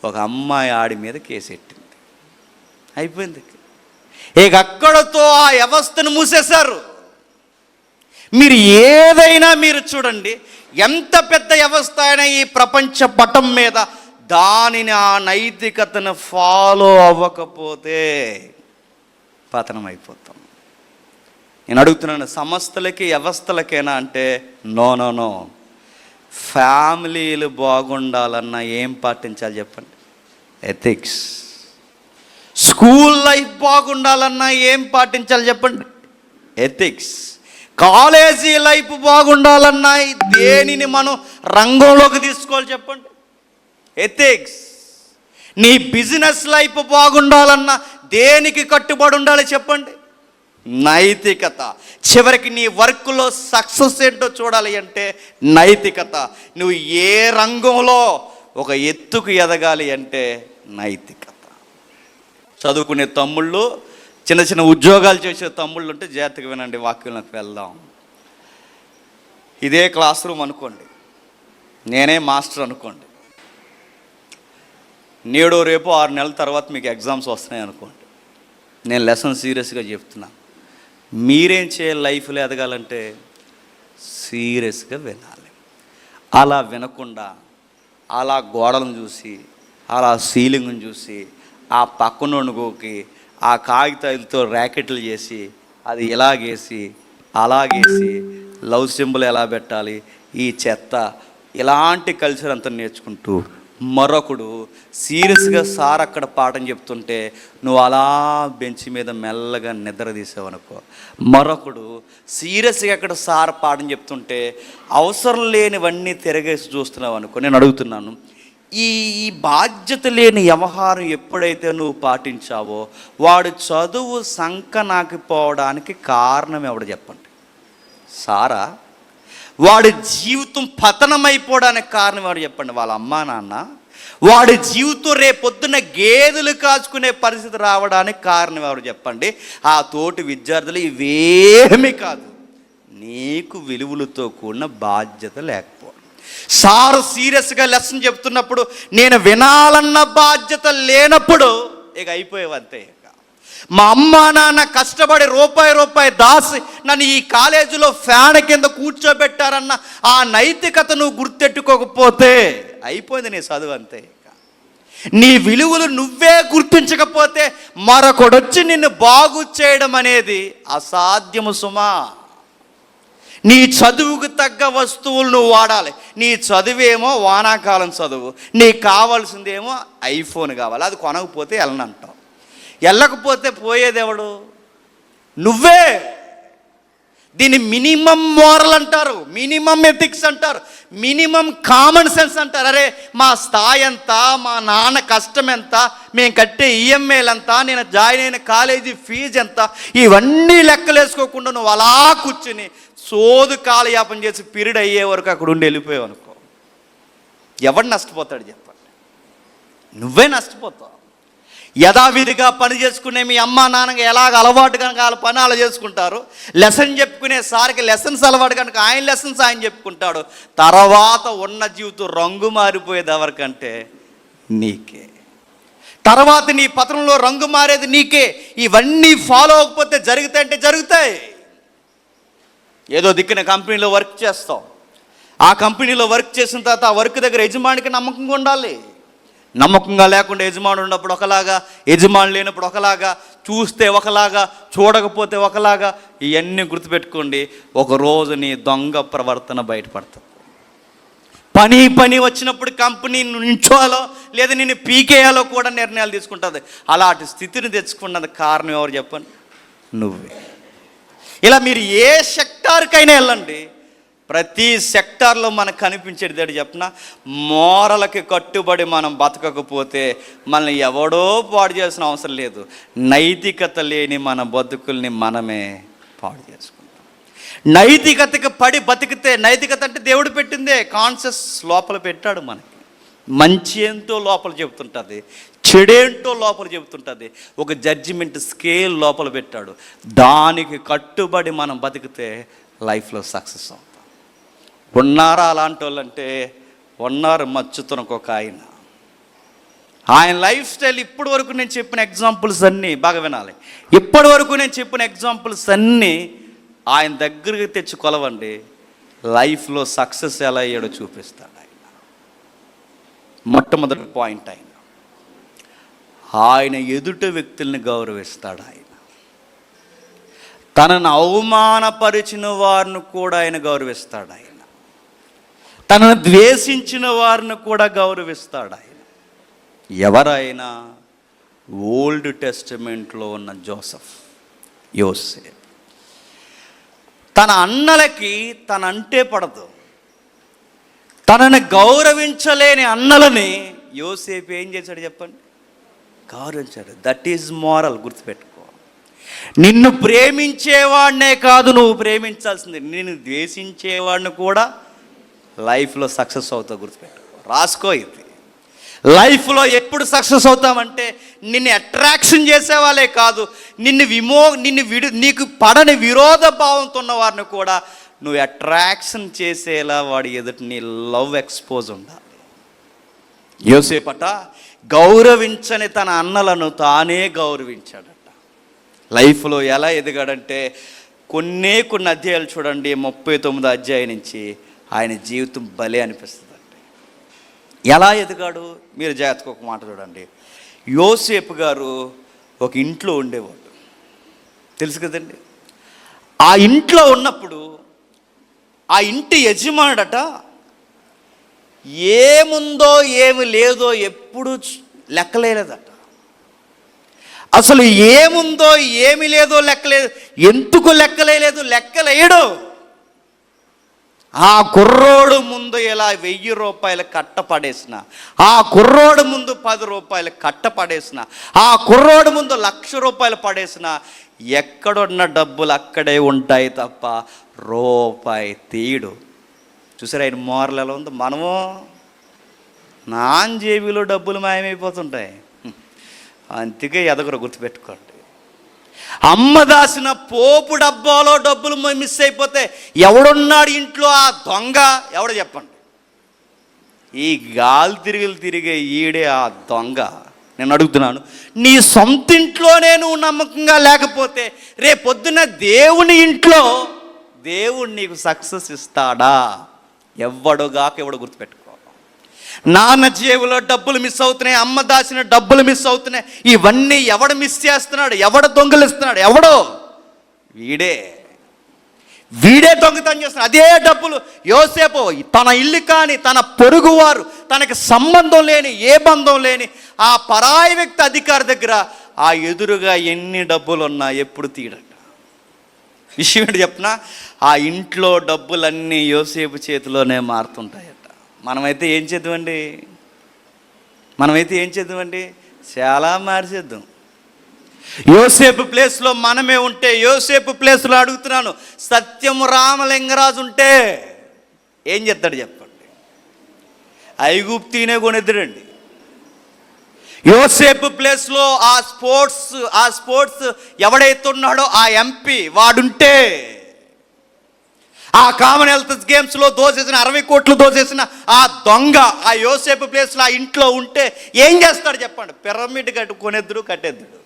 ఒక అమ్మాయి ఆడి మీద కేసు పెట్టింది, అయిపోయింది. ఇక అక్కడతో ఆ వ్యవస్థను మూసేశారు. మీరు ఏదైనా మీరు చూడండి, ఎంత పెద్ద వ్యవస్థ అయినా ఈ ప్రపంచ పటం మీద దానిని ఆ నైతికతను ఫాలో అవ్వకపోతే పతనం అయిపోతాం. నేను అడుగుతున్నాను, సంస్థలకి వ్యవస్థలకేనా అంటే నో. ఫ్యామిలీలు బాగుండాలన్నా ఏం పాటించాలి చెప్పండి? ఎథిక్స్. స్కూల్ లైఫ్ బాగుండాలన్నా ఏం పాటించాలి చెప్పండి? ఎథిక్స్. కాలేజీ లైఫ్ బాగుండాలన్నా దేనిని మనం రంగంలోకి తీసుకోవాలి చెప్పండి? ఎథిక్స్. నీ బిజినెస్ లైఫ్ బాగుండాలన్నా దేనికి కట్టుబడి ఉండాలి చెప్పండి? నైతికత. చివరికి నీ వర్క్లో సక్సెస్ ఏంటో చూడాలి అంటే నైతికత. నువ్వు ఏ రంగంలో ఒక ఎత్తుకు ఎదగాలి అంటే నైతికత. చదువుకునే తమ్ముళ్ళు, చిన్న చిన్న ఉద్యోగాలు చేసే తమ్ముళ్ళు ఉంటే జాగ్రత్తగా వినండి, వాక్యంలోకి వెళ్దాం. ఇదే క్లాస్ రూమ్ అనుకోండి, నేనే మాస్టర్ అనుకోండి. నేడు రేపు 6 నెలల తర్వాత మీకు ఎగ్జామ్స్ వస్తున్నాయి అనుకోండి. నేను లెసన్ సీరియస్గా చెప్తున్నాను. మీరేం చేయాలి లైఫ్లో ఎదగాలంటే? సీరియస్గా వినాలి. అలా వినకుండా అలా గోడలను చూసి, అలా సీలింగ్ని చూసి, ఆ పక్కనోనుకోకి ఆ కాగితాలతో ర్యాకెట్లు చేసి, అది ఇలాగేసి అలాగేసి, లవ్ సింబల్ ఎలా పెట్టాలి, ఈ చెత్త, ఇలాంటి కల్చర్ అంతా నేర్చుకుంటూ మరొకడు సీరియస్గా సార్ అక్కడ పాఠం చెప్తుంటే నువ్వు అలా బెంచ్ మీద మెల్లగా నిద్ర తీసావనుకో. మరొకడు సీరియస్గా అక్కడ సార్ పాఠం చెప్తుంటే అవసరం లేనివన్నీ తిరగేసి చూస్తున్నావు అనుకో. నేను అడుగుతున్నాను, ఈ బాధ్యత లేని వ్యవహారం ఎప్పుడైతే నువ్వు పాటించావో వాడు చదువు సంకనాకిపోవడానికి కారణం ఎవడు చెప్పండి? సారా? వాడి జీవితం పతనమైపోవడానికి కారణం ఎవరు చెప్పండి? వాళ్ళ అమ్మా నాన్న. వాడి జీవితం రేపొద్దున గేదెలు కాచుకునే పరిస్థితి రావడానికి కారణం ఎవరు చెప్పండి? ఆ తోటి విద్యార్థులు. ఇవేమీ కాదు, నీకు విలువలతో కూడిన బాధ్యత లేకపోవడం. సారు సీరియస్గా లెసన్ చెప్తున్నప్పుడు నేను వినాలన్న బాధ్యత లేనప్పుడు ఇక అయిపోయేవంతే. మా అమ్మ నాన్న కష్టపడి రూపాయి దాసి నన్ను ఈ కాలేజీలో ఫ్యాన్ కింద కూర్చోబెట్టారన్న ఆ నైతికత నువ్వు గుర్తెట్టుకోకపోతే అయిపోయింది నీ చదువు అంతే. నీ విలువలు నువ్వే గుర్తించకపోతే మరొకడొచ్చి నిన్ను బాగు చేయడం అనేది అసాధ్యము సుమా. నీ చదువుకు తగ్గ వస్తువులు నువ్వు వాడాలి. నీ చదువేమో వానాకాలం చదువు, నీకు కావాల్సిందేమో ఐఫోన్ కావాలి. అది కొనకపోతే వెళ్ళనంటావు. వెళ్ళకపోతే పోయేదెవడు? నువ్వే. దీన్ని మినిమం మోరల్ అంటారు, మినిమం ఎథిక్స్ అంటారు, మినిమం కామన్ సెన్స్ అంటారు. అరే మా స్థాయి ఎంత, మా నాన్న కష్టం ఎంత, మేము కట్టే ఈఎంఐలు ఎంత, నేను జాయిన్ అయిన కాలేజీ ఫీజు ఎంత, ఇవన్నీ లెక్కలేసుకోకుండా నువ్వు అలా కూర్చుని సోదు కాలయాపన చేసి పీరియడ్ అయ్యే వరకు అక్కడ ఉండి వెళ్ళిపోయావు అనుకో, ఎవడు నష్టపోతాడు చెప్పండి? నువ్వే నష్టపోతావు. యథావిధిగా పని చేసుకునే మీ అమ్మ నాన్నగా ఎలాగ అలవాటు కనుక వాళ్ళ పని అలా చేసుకుంటారు, లెసన్ చెప్పుకునే సారికి లెసన్స్ అలవాటు కనుక ఆయన లెసన్స్ ఆయన చెప్పుకుంటాడు. తర్వాత ఉన్న జీవితం రంగు మారిపోయేది ఎవరికంటే నీకే. తర్వాత నీ పత్రంలో రంగు మారేది నీకే. ఇవన్నీ ఫాలో అవ్వకపోతే జరుగుతాయంటే జరుగుతాయి. ఏదో దిక్కున కంపెనీలో వర్క్ చేస్తాం, ఆ కంపెనీలో వర్క్ చేసిన తర్వాత ఆ వర్క్ దగ్గర యజమానికి నమ్మకంగా ఉండాలి. నమ్మకంగా లేకుండా యజమాని ఉన్నప్పుడు ఒకలాగా, యజమాని లేనప్పుడు ఒకలాగా, చూస్తే ఒకలాగా, చూడకపోతే ఒకలాగా. ఇవన్నీ గుర్తుపెట్టుకోండి, ఒకరోజు నీ దొంగ ప్రవర్తన బయటపడుతుంది. పని వచ్చినప్పుడు కంపెనీ నుంచోలో లేదా నిన్ను పీకేయాలో కూడా నిర్ణయాలు తీసుకుంటుంది. అలాంటి స్థితిని తెచ్చుకున్నది కారణం ఎవరు చెప్పండి? నువ్వే. ఇలా మీరు ఏ సెక్టార్కైనా వెళ్ళండి, ప్రతి సెక్టార్లో మనకు కనిపించేది ఏంటి చెప్పిన, మోరలకి కట్టుబడి మనం బతకకపోతే మనల్ని ఎవడో పాడు చేసిన అవసరం లేదు. నైతికత లేని మన బతుకుల్ని మనమే పాడు చేసుకుంటాం. నైతికతకి పడి బతికితే, నైతికత అంటే దేవుడు పెట్టిందే, కాన్షియస్ లోపల పెట్టాడు మనకి. మంచి ఏంటో లోపల చెబుతుంటుంది, చెడేంటో లోపల చెబుతుంటుంది, ఒక జడ్జిమెంట్ స్కేల్ లోపల పెట్టాడు. దానికి కట్టుబడి మనం బతికితే లైఫ్లో సక్సెస్ అవుతాం. ఉన్నారా అలాంటి వాళ్ళంటే? ఉన్నారు. మచ్చుతునకు ఒక ఆయన లైఫ్ స్టైల్ ఇప్పటి వరకు నేను చెప్పిన ఎగ్జాంపుల్స్ అన్నీ బాగా వినాలి. ఇప్పటి వరకు నేను చెప్పిన ఎగ్జాంపుల్స్ అన్నీ ఆయన దగ్గరికి తెచ్చి కొలవండి, లైఫ్లో సక్సెస్ ఎలా అయ్యాడో చూపిస్తాడు ఆయన. మొట్టమొదటి పాయింట్, ఆయన ఎదుట వ్యక్తుల్ని గౌరవిస్తాడు. ఆయన తనను అవమానపరిచిన వారిని కూడా ఆయన గౌరవిస్తాడు. ఆయన తనను ద్వేషించిన వారిని కూడా గౌరవిస్తాడు. ఆయన ఎవరైనా? ఓల్డ్ టెస్టమెంట్లో ఉన్న యోసేపు. తన అన్నలకి తనంటే పడదు. తనని గౌరవించలేని అన్నలని యోసేపు ఏం చేశాడు చెప్పండి? గౌరవించాడు. That is moral. గుర్తుపెట్టుకో. నిన్ను ప్రేమించేవాడినే కాదు నువ్వు ప్రేమించాల్సింది, నిన్ను ద్వేషించేవాడిని కూడా లైఫ్లో సక్సెస్ అవుతావు. గుర్తుపెట్టుకో, రాసుకో ఇది. లైఫ్లో ఎప్పుడు సక్సెస్ అవుతామంటే నిన్ను అట్రాక్షన్ చేసేవాళ్ళే కాదు, నీకు పడని విరోధ భావంతో ఉన్న వారిని కూడా నువ్వు అట్రాక్షన్ చేసేలా వాడి ఎదుటి నీ లవ్ ఎక్స్పోజ్ ఉండాలి. యోసేపట గౌరవించని తన అన్నలను తానే గౌరవించాడట. లైఫ్లో ఎలా ఎదిగాడంటే కొన్ని అధ్యాయాలు చూడండి, 39 అధ్యాయం నుంచి ఆయన జీవితం భలే అనిపిస్తుంది. ఎలా ఎదిగాడు మీరు జాగ్రత్తగా ఒక మాట చూడండి. యోసేపు గారు ఒక ఇంట్లో ఉండేవాడు, తెలుసు కదండి. ఆ ఇంట్లో ఉన్నప్పుడు ఆ ఇంటి యజమానుడట ఏముందో ఏమి లేదో ఎప్పుడు లెక్కలేదట. అసలు ఏముందో ఏమి లేదో లెక్కలేదు. ఎందుకు లెక్కలేదు? లెక్కలేయడు. ఆ కుర్రోడు ముందు ఇలా 1000 రూపాయలు కట్టపడేసిన, ఆ కుర్రోడు ముందు 10 రూపాయలు కట్టపడేసిన, ఆ కుర్రోడు ముందు 1,00,000 రూపాయలు పడేసిన, ఎక్కడున్న డబ్బులు అక్కడే ఉంటాయి తప్ప రూపాయి తీయడు. చూసారా ఆయన మోరల్ ఎలా ఉందో? మనము నాన్ జేబీలో డబ్బులు మాయమైపోతుంటాయి. అందుకే ఎదగరు, గుర్తుపెట్టుకోండి. అమ్మ దాసిన పోపు డబ్బాలో డబ్బులు మిస్ అయిపోతే ఎవడున్నాడు ఇంట్లో? ఆ దొంగ. ఎవడో చెప్పండి? ఈ గాలి తిరిగే ఈడే ఆ దొంగ. నేను అడుగుతున్నాను, నీ సొంత ఇంట్లోనే నువ్వు నమ్మకంగా లేకపోతే రేపొద్దున దేవుని ఇంట్లో దేవుడు నీకు సక్సెస్ ఇస్తాడా? ఎవడోగాక ఎవడో గుర్తుపెట్టుకో. నాన్న జేబులో డబ్బులు మిస్ అవుతున్నాయి, అమ్మ దాచిన డబ్బులు మిస్ అవుతున్నాయి. ఇవన్నీ ఎవడు మిస్ చేస్తున్నాడు? ఎవడు దొంగలిస్తున్నాడు? ఎవడో వీడే దొంగతనం చేస్తున్నాడు. అదే డబ్బులు యోసేపు తన ఇల్లు కానీ తన పొరుగువారు, తనకి సంబంధం లేని, ఏ బంధం లేని ఆ పరాయి వ్యక్తి అధికారి దగ్గర ఆ ఎదురుగా ఎన్ని డబ్బులు ఉన్నా ఎప్పుడు తీయడట. విషయం ఏంటి చెప్పినా, ఆ ఇంట్లో డబ్బులన్నీ యోసేపు చేతిలోనే మారుతుంటాయట. మనమైతే ఏం చేద్దామండి? చాలా మార్చేద్దాం. యోసేపు ప్లేస్లో మనమే ఉంటే, యోసేపు ప్లేస్లో అడుగుతున్నాను, సత్యం రామలింగరాజు ఉంటే ఏం చేస్తాడు చెప్పండి? ఐగుప్తీనే కొనిద్దరండి. యోసేపు ప్లేస్లో ఆ స్పోర్ట్స్ ఎవడైతే ఉన్నాడో ఆ ఎంపీ వాడుంటే, ఆ కామన్వెల్త్ గేమ్స్లో దోసేసిన 60 కోట్లు దోసేసిన ఆ దొంగ ఆ యోసేపు ప్లేస్లో ఆ ఇంట్లో ఉంటే ఏం చేస్తాడు చెప్పండి? పిరమిడ్ కట్టేద్దుడు.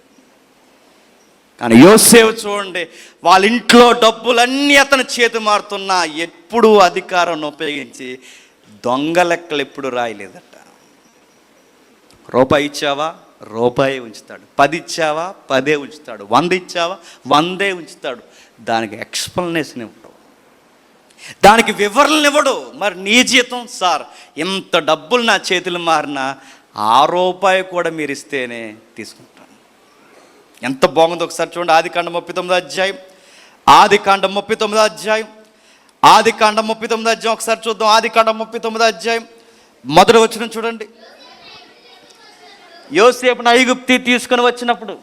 కానీ యోసేపు చూడండి, వాళ్ళ ఇంట్లో డబ్బులన్నీ అతని చేతి మారుతున్నా ఎప్పుడూ అధికారాన్ని ఉపయోగించి దొంగ లెక్కలు ఎప్పుడు రాయలేదట. రూపాయి ఇచ్చావా, రూపాయి ఉంచుతాడు. 10 ఇచ్చావా, 10 ఉంచుతాడు. 100 ఇచ్చావా, 100 ఉంచుతాడు. దానికి ఎక్స్ప్లెనేషన్ ఇవ్వడు, దానికి వివరణలు ఇవ్వడు. మరి నీ జీతం సార్, ఇంత డబ్బులు నా చేతులు మారినా ఆ రూపాయి కూడా మీరు ఇస్తేనే తీసుకుంటాను. ఎంత బాగుందో ఒకసారి చూడండి. ఆదికాండం 39వ అధ్యాయం, ఆదికాండం 39వ అధ్యాయం, ఆదికాండం 39వ అధ్యాయం ఒకసారి చూద్దాం. ఆదికాండం 39వ అధ్యాయం మొదటి వచనం చూడండి. యోసేపును ఐగుప్తు తీసుకుని వచ్చినప్పుడు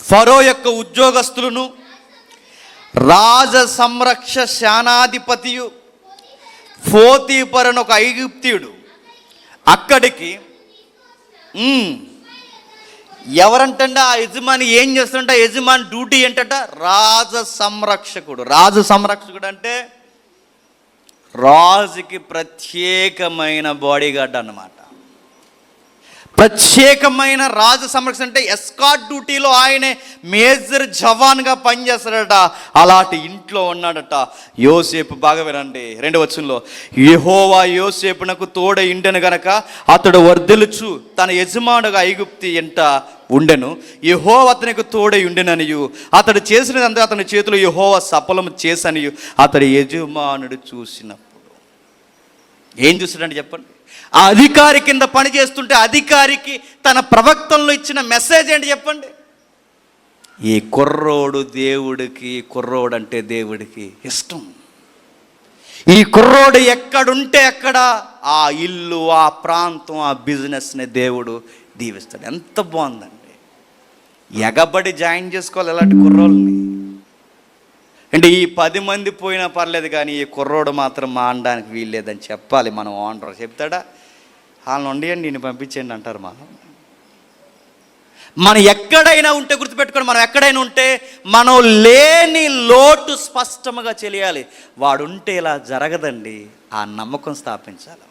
ఫరో యొక్క ఉద్యోగస్తులను రాజ సంరక్ష సేనాధిపతియు పోతీఫరు ఒక ఐగుప్తీయుడు అక్కడికి ఎవరంటే ఆ యజమాని ఏం చేస్తాడంటే, ఆ యజమాని డ్యూటీ ఏంటంట? రాజ సంరక్షకుడు. రాజు సంరక్షకుడు అంటే రాజుకి ప్రత్యేకమైన బాడీగార్డ్ అన్నమాట. ప్రత్యేకమైన రాజు సంరక్షణ అంటే ఎస్కాట్ డ్యూటీలో ఆయనే మేజర్ జవాన్గా పనిచేస్తాడట. అలాంటి ఇంట్లో ఉన్నాడట యోసేపు. బాగా వినండి 2వ వచనంలో, యెహోవా యోసేపునకు తోడై ఉండెను గనక అతడు వర్ధిల్లుచు తన యజమానుగా ఐగుప్తు ఎంట ఉండెను. యెహోవా అతనికి తోడై ఉండెననియు అతడు చేసినదంతా అతని చేతిలో యెహోవా సఫలము చేసనియు అతడి యజమానుడు చూసినప్పుడు. ఏం చూసాడంటే చెప్పండి? ఆ అధికారి కింద పని చేస్తుంటే అధికారికి తన ప్రవక్తల్లో ఇచ్చిన మెసేజ్ ఏంటి చెప్పండి? ఈ కుర్రోడు అంటే దేవుడికి ఇష్టం. ఈ కుర్రోడు ఎక్కడుంటే అక్కడ ఆ ఇల్లు, ఆ ప్రాంతం, ఆ బిజినెస్ని దేవుడు దీవిస్తాడు. ఎంత బాగుందండి. ఎగబడి జాయిన్ చేసుకోవాలి ఇలాంటి కుర్రోళ్ళని. అంటే ఈ 10 మంది పోయినా పర్లేదు, కానీ ఈ కుర్రోడు మాత్రం మానడానికి వీల్లేదని చెప్పాలి. మనం ఓనర్ చెప్తాడా? వాళ్ళని వండియండి, నేను పంపించండి అంటారు. మనం ఎక్కడైనా ఉంటే గుర్తుపెట్టుకోండి, మనం ఎక్కడైనా ఉంటే మనం లేని లోటు స్పష్టంగా తెలియాలి. వాడుంటే ఇలా జరగదండి. ఆ నమ్మకం స్థాపించాలి.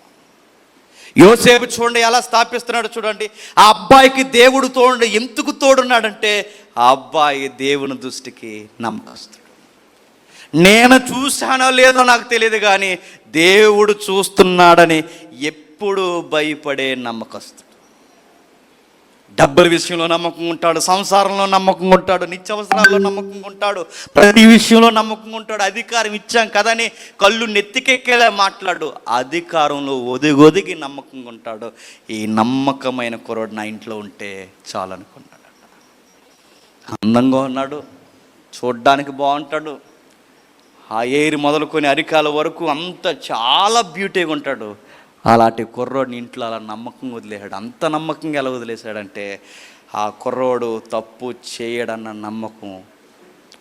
యోసేపు చూడండి ఎలా స్థాపిస్తున్నాడు చూడండి. ఆ అబ్బాయికి దేవుడు తోడు. ఎందుకు తోడున్నాడంటే ఆ అబ్బాయి దేవుని దృష్టికి నమ్మకస్తుడు. నేను చూశానో లేదో నాకు తెలియదు, కానీ దేవుడు చూస్తున్నాడని ఎప్పుడు భయపడే నమ్మకస్తుడు. డబ్బుల విషయంలో నమ్మకం ఉంటాడు, సంసారంలో నమ్మకం ఉంటాడు, నిత్యావసరాల్లో నమ్మకం ఉంటాడు, ప్రతి విషయంలో నమ్మకం ఉంటాడు. అధికారం ఇచ్చాం కదని కళ్ళు నెత్తికెక్కేలా మాట్లాడు. అధికారంలో ఒదిగొదిగి నమ్మకంగా ఉంటాడు. ఈ నమ్మకమైన కుర్రోడు నా ఇంట్లో ఉంటే చాలనుకున్నాడు. అందంగా ఉన్నాడు, చూడ్డానికి బాగుంటాడు, ఆ ఏరి మొదలుకొని అరికాల వరకు అంత చాలా బ్యూటీగా ఉంటాడు. అలాంటి కుర్రోడిని ఇంట్లో అలా నమ్మకంగా వదిలేశాడు. అంత నమ్మకంగా ఎలా వదిలేశాడంటే ఆ కుర్రోడు తప్పు చేయడన్న నమ్మకం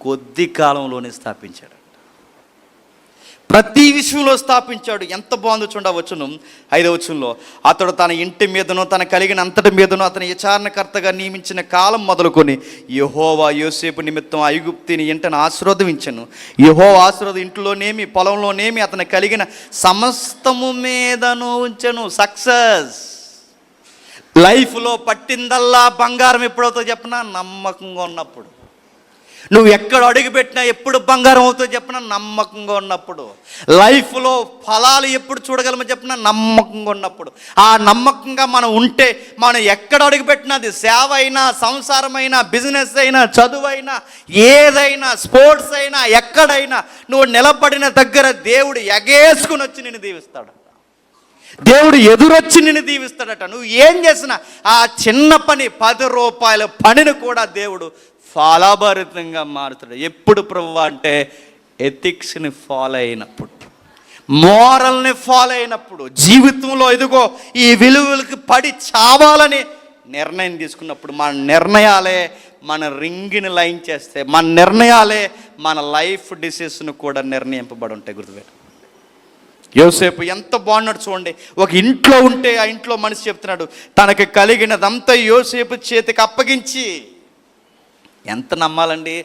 కొద్ది కాలంలోనే స్థాపించాడు. ప్రతి విషయంలో స్థాపించాడు. ఎంత బాగుందో చూడవచ్చును. 5వ వచనంలో, అతడు తన ఇంటి మీదను తన కలిగిన అంతటి మీదను అతని విచారణకర్తగా నియమించిన కాలం మొదలుకొని యెహోవా యోసేపు నిమిత్తం ఐగుప్తిని ఇంటను ఆశీర్వదించెను. యెహోవా ఆశీర్వాదం ఇంట్లోనేమి పొలంలోనేమి అతని కలిగిన సమస్తము మీదను ఉంచెను. సక్సెస్ లైఫ్లో పట్టిందల్లా బంగారం ఎప్పుడవుతుందో చెప్పినా నమ్మకంగా ఉన్నప్పుడు. నువ్వు ఎక్కడ అడుగుపెట్టినా ఎప్పుడు బంగారం అవుతుందో చెప్పినా నమ్మకంగా ఉన్నప్పుడు. లైఫ్లో ఫలాలు ఎప్పుడు చూడగలమో చెప్పినా నమ్మకంగా ఉన్నప్పుడు. ఆ నమ్మకంగా మనం ఉంటే మనం ఎక్కడ అడుగుపెట్టినా, అది సేవ అయినా, సంసారమైనా, బిజినెస్ అయినా, చదువైనా, ఏదైనా, స్పోర్ట్స్ అయినా, ఎక్కడైనా నువ్వు నిలబడిన దగ్గర దేవుడు ఎగేసుకుని వచ్చి నిన్ను దీవిస్తాడు. దేవుడు ఎదురొచ్చి నిన్ను దీవిస్తాడట. నువ్వు ఏం చేసినా ఆ చిన్న పని, 10 రూపాయల పనిని కూడా దేవుడు ఫలభరితంగా మారుతాడు. ఎప్పుడు ప్రభువా అంటే ఎథిక్స్ని ఫాలో అయినప్పుడు, మోరల్ని ఫాలో అయినప్పుడు, జీవితంలో ఎదుగో ఈ విలువలకు పడి చావాలని నిర్ణయం తీసుకున్నప్పుడు మన నిర్ణయాలే మన రింగిని లైన్ చేస్తే, మన నిర్ణయాలే మన లైఫ్ డిసిషన్ను కూడా నిర్ణయింపబడి ఉంటాయి. గుర్తుపెట్టు. యోసేపు ఎంత బాగున్నాడు చూడండి. ఒక ఇంట్లో ఉంటే ఆ ఇంట్లో మనిషి చెప్తున్నాడు, తనకి కలిగినదంతా యోసేపు చేతికి అప్పగించి. ఎంత నమ్మాలండి?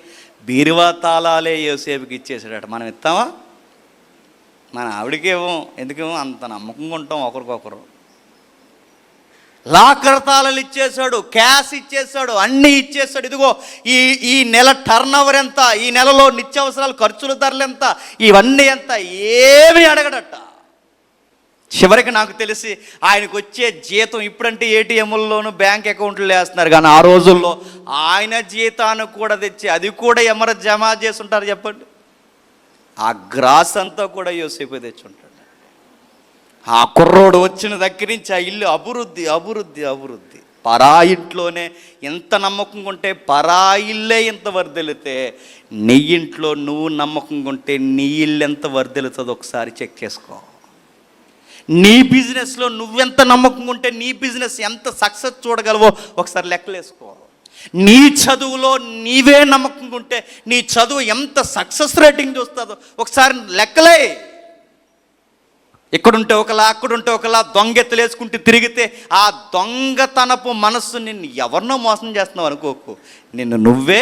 బీరువా తాళాలే యోసేపుకి ఇచ్చేసాడట. మనం ఇస్తామా? మన ఆవిడకేమో ఎందుకేమో అంత నమ్మకంగా ఉంటాం ఒకరికొకరు. లాకర్ తాళాలు ఇచ్చేశాడు, క్యాష్ ఇచ్చేశాడు, అన్నీ ఇచ్చేశాడు. ఇదిగో ఈ నెల టర్న్ ఓవర్ ఎంత, ఈ నెలలో నిత్యావసరాలు ఖర్చుల ధరలు ఎంత, ఇవన్నీ ఎంత, ఏమీ అడగడట. చివరికి నాకు తెలిసి ఆయనకు వచ్చే జీతం ఇప్పుడంటే ఏటీఎంల్లోనూ బ్యాంక్ అకౌంట్లు వేస్తున్నారు, కానీ ఆ రోజుల్లో ఆయన జీతాన్ని కూడా తెచ్చి అది కూడా ఎవరు జమ చేసి ఉంటారు చెప్పండి. ఆ గ్రాస్ అంతా కూడా యోసేపు తెచ్చుంటాడు. ఆ కుర్రోడు వచ్చిన దగ్గర నుంచి ఆ ఇల్లు అభివృద్ధి అభివృద్ధి అభివృద్ధి. పరాయింట్లోనే ఎంత నమ్మకంగా ఉంటే పరాయిల్లే ఎంత వర్ధెలితే, నీ ఇంట్లో నువ్వు నమ్మకంగా ఉంటే నీ ఇల్లు ఎంత వర్ధెలుతుందో ఒకసారి చెక్ చేసుకో. నీ బిజినెస్లో నువ్వెంత నమ్మకంగా ఉంటే నీ బిజినెస్ ఎంత సక్సెస్ చూడగలవో ఒకసారి లెక్కలేసుకో. నీ చదువులో నీవే నమ్మకంగా ఉంటే నీ చదువు ఎంత సక్సెస్ రేటింగ్ చూస్తుందో ఒకసారి లెక్కలే. ఇక్కడుంటే ఒకలా, అక్కడుంటే ఒకలా, దొంగెత్తలేసుకుంటూ తిరిగితే ఆ దొంగతనపు మనస్సు నిన్ను ఎవరినో మోసం చేస్తున్నావు అనుకోకు, నిన్ను నువ్వే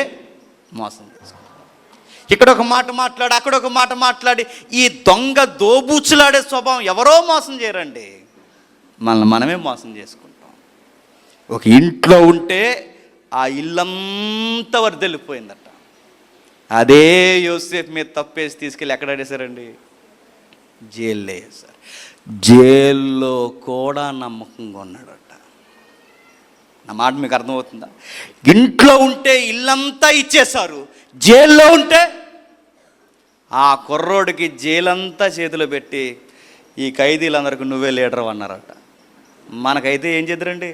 మోసం చేసుకున్నావు. ఇక్కడ ఒక మాట మాట్లాడి, అక్కడ ఒక మాట మాట్లాడి, ఈ దొంగ దోబూచులాడే స్వభావం ఎవరో మోసం చేయరండి, మనమే మోసం చేసుకుంటాం. ఒక ఇంట్లో ఉంటే ఆ ఇల్లంతా వరదెళ్ళిపోయిందట. అదే యోసేపు మీద తప్పేసి తీసుకెళ్ళి ఎక్కడ ఆడేశారండి? జైల్లో వేశారు. జైల్లో కూడా నమ్మకంగా ఉన్నాడట. నా మాట మీకు అర్థమవుతుందా? ఇంట్లో ఉంటే ఇల్లంతా ఇచ్చేశారు, జైల్లో ఉంటే ఆ కుర్రోడికి జైలంతా చేతిలో పెట్టి ఈ ఖైదీలందరికీ నువ్వే లీడర్ అన్నారట. మనకైతే ఏం చేద్దరండి